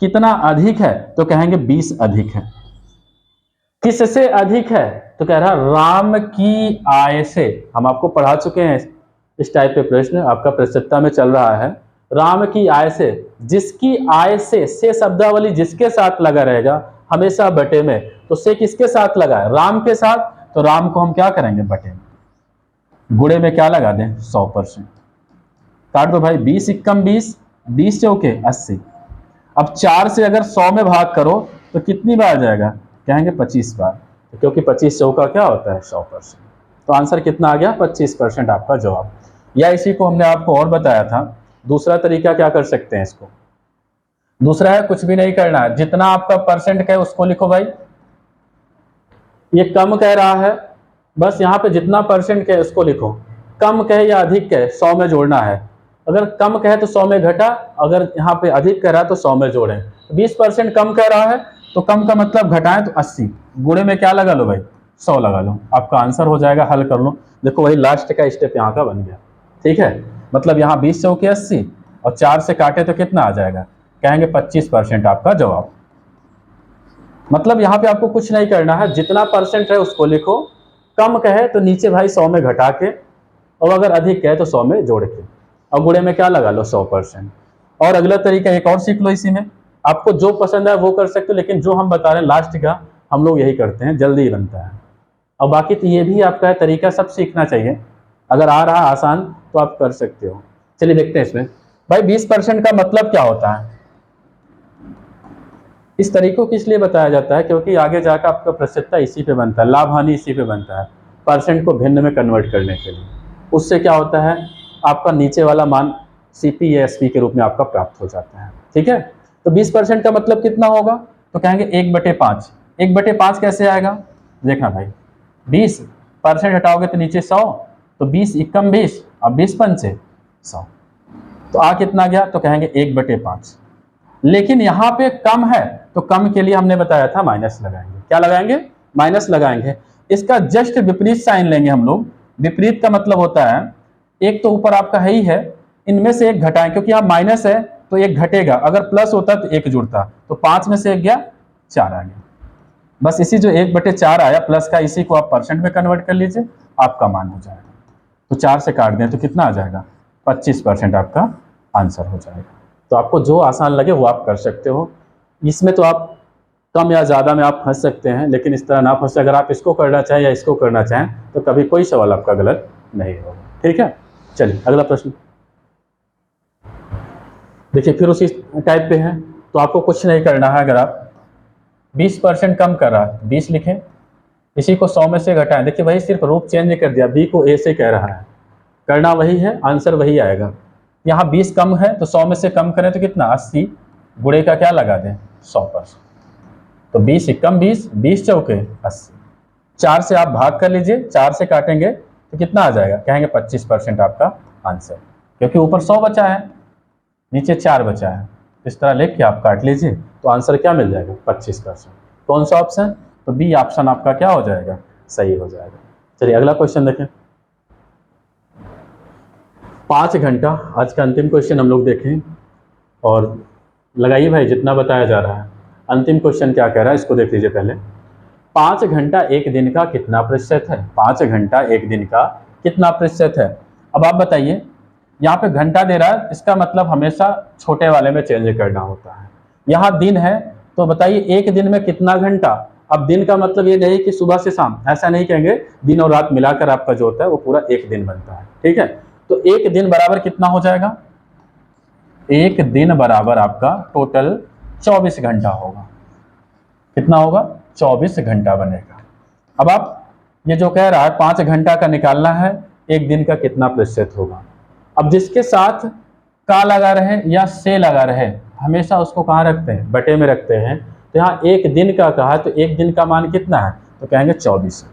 कितना अधिक है? तो कहेंगे 20 अधिक है। किससे अधिक है? तो कह रहा राम की आय से। हम आपको पढ़ा चुके हैं इस टाइप के प्रश्न, आपका प्रतिशतता में चल रहा है। राम की आय से, जिसकी आय से शब्दावली जिसके साथ लगा रहेगा हमेशा बटे में। तो से किसके साथ लगा है? राम के साथ। तो राम को हम क्या करेंगे? बटे में। गुणे में क्या लगा दें? 100%। काट दो भाई, 20 एकम 20, 20 चौके 80। अब 4 से अगर 100 में भाग करो तो कितनी बार जाएगा? कहेंगे 25 बार। तो क्योंकि 25 चौका क्या होता है? 100%। तो आंसर कितना आ गया? 25% आपका जवाब। या इसी को हमने आपको और बताया था, दूसरा तरीका क्या कर सकते हैं इसको? दूसरा है कुछ भी नहीं करना है, जितना आपका परसेंट कहे उसको लिखो भाई। ये कम कह रहा है, बस यहाँ पे जितना परसेंट कहे उसको लिखो। कम कहे या अधिक कहे 100 में जोड़ना है। अगर कम कहे तो 100 में घटा, अगर यहाँ पे अधिक कह रहा है तो 100 में जोड़ें। 20% कम कह रहा है तो कम का मतलब घटाएं तो 80। गुणे में क्या लगा लो भाई? 100 लगा लो। आपका आंसर हो जाएगा। हल कर लो। देखो वही लास्ट का स्टेप यहाँ का बन गया। ठीक है, मतलब यहाँ 20 चौके 80 और 4 से काटे तो कितना आ जाएगा? कहेंगे 25% आपका जवाब। मतलब यहाँ पे आपको कुछ नहीं करना है, जितना परसेंट है उसको लिखो। कम कहे तो नीचे भाई 100 में घटा के, और अगर अधिक कहे तो 100 में जोड़ के, और गुणे में क्या लगा लो? 100%। और अगला तरीका एक और सीख लो इसी में। आपको जो पसंद है वो कर सकते हो, लेकिन जो हम बता रहे हैं लास्ट का हम लोग यही करते हैं, जल्दी ही बनता है। और बाकी तो ये भी आपका तरीका सब सीखना चाहिए। अगर आ रहा आसान तो आप कर सकते हो। चलिए देखते हैं इसमें। भाई 20% का मतलब क्या होता है? इस तरीकों को इसलिए बताया जाता है क्योंकि आगे जाकर आपका प्रतिशतता इसी पे बनता है, लाभ हानि इसी पे बनता है, परसेंट को भिन्न में कन्वर्ट करने के लिए। उससे क्या होता है? आपका नीचे वाला मान सीपी या एसपी के रूप में आपका प्राप्त हो जाता है। ठीक है, तो 20% का मतलब कितना होगा? तो कहेंगे 1/5। 1/5 कैसे आएगा? देखना भाई, 20% हटाओगे तो नीचे 100, तो 20 एकम 20 और 20 पंचे 100। तो आ कितना गया? तो कहेंगे 1/5। लेकिन यहां पे कम है तो कम के लिए हमने बताया था माइनस लगाएंगे। क्या लगाएंगे? माइनस लगाएंगे। इसका जस्ट विपरीत साइन लेंगे हम लोग। विपरीत का मतलब होता है, एक तो ऊपर आपका है ही है, इनमें से एक घटाएं, क्योंकि यहाँ माइनस है तो एक घटेगा, अगर प्लस होता तो एक जुड़ता, तो 5 में से एक गया, 4 आ गया। बस इसी जो 1/4 आया प्लस का, इसी को आप परसेंट में कन्वर्ट कर लीजिए, आपका मान हो जाएगा। तो 4 से काट दें तो कितना आ जाएगा? 25% आपका आंसर हो जाएगा। तो आपको जो आसान लगे वो आप कर सकते हो। इसमें तो आप कम या ज़्यादा में आप फंस सकते हैं, लेकिन इस तरह ना फंसे। अगर आप इसको करना चाहें या इसको करना चाहें तो कभी कोई सवाल आपका गलत नहीं होगा। ठीक है, चलिए अगला प्रश्न देखिए। फिर उसी टाइप पे है, तो आपको कुछ नहीं करना है। अगर आप 20% कम कर रहा है, 20 लिखें, इसी को 100 में से घटाएं। देखिए वही सिर्फ रूप चेंज कर दिया, बी को ए से कह रहा है, करना वही है, आंसर वही आएगा। यहाँ 20 कम है तो 100 में से कम करें तो कितना? 80, गुणे का क्या लगा दें? 100%। तो 20 कम 20, 20 चौके 80। 4 से आप भाग कर लीजिए, 4 से काटेंगे तो कितना आ जाएगा? कहेंगे 25% आपका आंसर, क्योंकि ऊपर 100 बचा है, नीचे 4 बचा है। इस तरह लेके आप काट लीजिए तो आंसर क्या मिल जाएगा? 25%। कौन सा ऑप्शन? तो बी ऑप्शन आपका क्या हो जाएगा? सही हो जाएगा। चलिए अगला क्वेश्चन देखें। 5 घंटा, आज का अंतिम क्वेश्चन हम लोग देखें, और लगाइए भाई जितना बताया जा रहा है। अंतिम क्वेश्चन क्या कह रहा है इसको देख लीजिए पहले। 5 घंटा एक दिन का कितना प्रतिशत है? 5 घंटा एक दिन का कितना प्रतिशत है? अब आप बताइए, यहाँ पे घंटा दे रहा है, इसका मतलब हमेशा छोटे वाले में चेंज करना होता है। यहाँ दिन है तो बताइए एक दिन में कितना घंटा। अब दिन का मतलब ये नहीं कि सुबह से शाम, ऐसा नहीं कहेंगे, दिन और रात मिलाकर आपका जो होता है वो पूरा एक दिन बनता है। ठीक है, तो एक दिन बराबर कितना हो जाएगा? एक दिन बराबर आपका टोटल 24 घंटा होगा। कितना होगा? 24 घंटा बनेगा। अब आप ये जो कह रहा है 5 घंटा का निकालना है, एक दिन का कितना प्रतिशत होगा। अब जिसके साथ का लगा रहे या से लगा रहे, हमेशा उसको कहाँ रखते हैं? बटे में रखते हैं। तो यहाँ एक दिन का कहा तो एक दिन का मान कितना है? तो कहेंगे 24।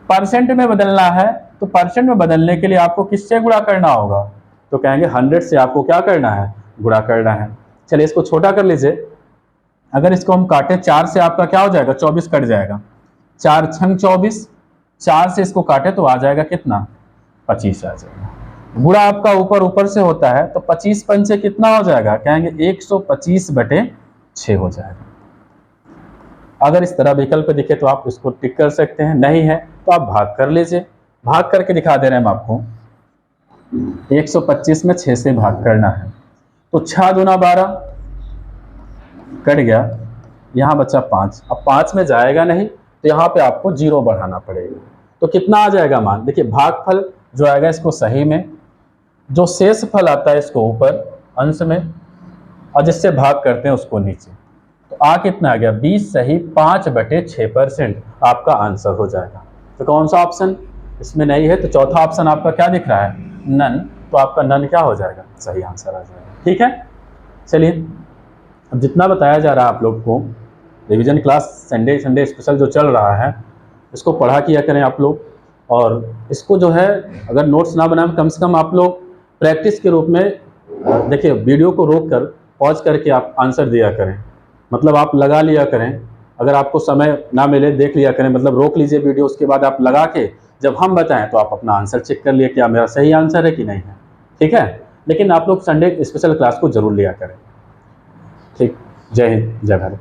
परसेंट में बदलना है तो परसेंट में बदलने के लिए आपको किससे गुणा करना होगा? तो कहेंगे 100 से आपको क्या करना है? गुणा करना है। चलिए इसको छोटा कर लीजिए। अगर इसको हम काटें 4 से, आपका क्या हो जाएगा? 24 कट जाएगा, 4 छंग 24, 4 से इसको काटे तो आ जाएगा कितना? 25 आ जाएगा। गुणा आपका ऊपर ऊपर से होता है तो 25 पंचे कितना हो जाएगा? कहेंगे 125/6 हो जाएगा। अगर इस तरह विकल्प दिखे तो आप इसको टिक कर सकते हैं, नहीं है तो आप भाग कर लीजिए। भाग करके दिखा दे रहे हैं हम आपको। 125 में 6 से भाग करना है तो 6 दूना 12 कट गया, यहाँ बचा 5। अब 5 में जाएगा नहीं तो यहाँ पे आपको 0 बढ़ाना पड़ेगा। तो कितना आ जाएगा मान? देखिए भागफल जो आएगा इसको सही में, जो शेष फल आता है इसको ऊपर अंश में, और जिससे भाग करते हैं उसको नीचे। तो आ कितना आ गया? 20 सही 5/6% आपका आंसर हो जाएगा। तो कौन सा ऑप्शन इसमें नहीं है? तो चौथा ऑप्शन आपका क्या दिख रहा है? नन। तो आपका नन क्या हो जाएगा? सही आंसर आ जाएगा। ठीक है, चलिए अब जितना बताया जा रहा है आप लोग को, रिवीजन क्लास संडे स्पेशल जो चल रहा है, इसको पढ़ा किया करें आप लोग। और इसको जो है अगर नोट्स ना बनाए, कम से कम आप लोग प्रैक्टिस के रूप में देखिए, वीडियो को रोक कर पॉज करके आप आंसर दिया करें। मतलब आप लगा लिया करें, अगर आपको समय ना मिले देख लिया करें, मतलब रोक लीजिए वीडियो, उसके बाद आप लगा के जब हम बताएं तो आप अपना आंसर चेक कर लिए क्या मेरा सही आंसर है कि नहीं है। ठीक है, लेकिन आप लोग संडे स्पेशल क्लास को जरूर लिया करें। ठीक, जय हिंद, जय भारत।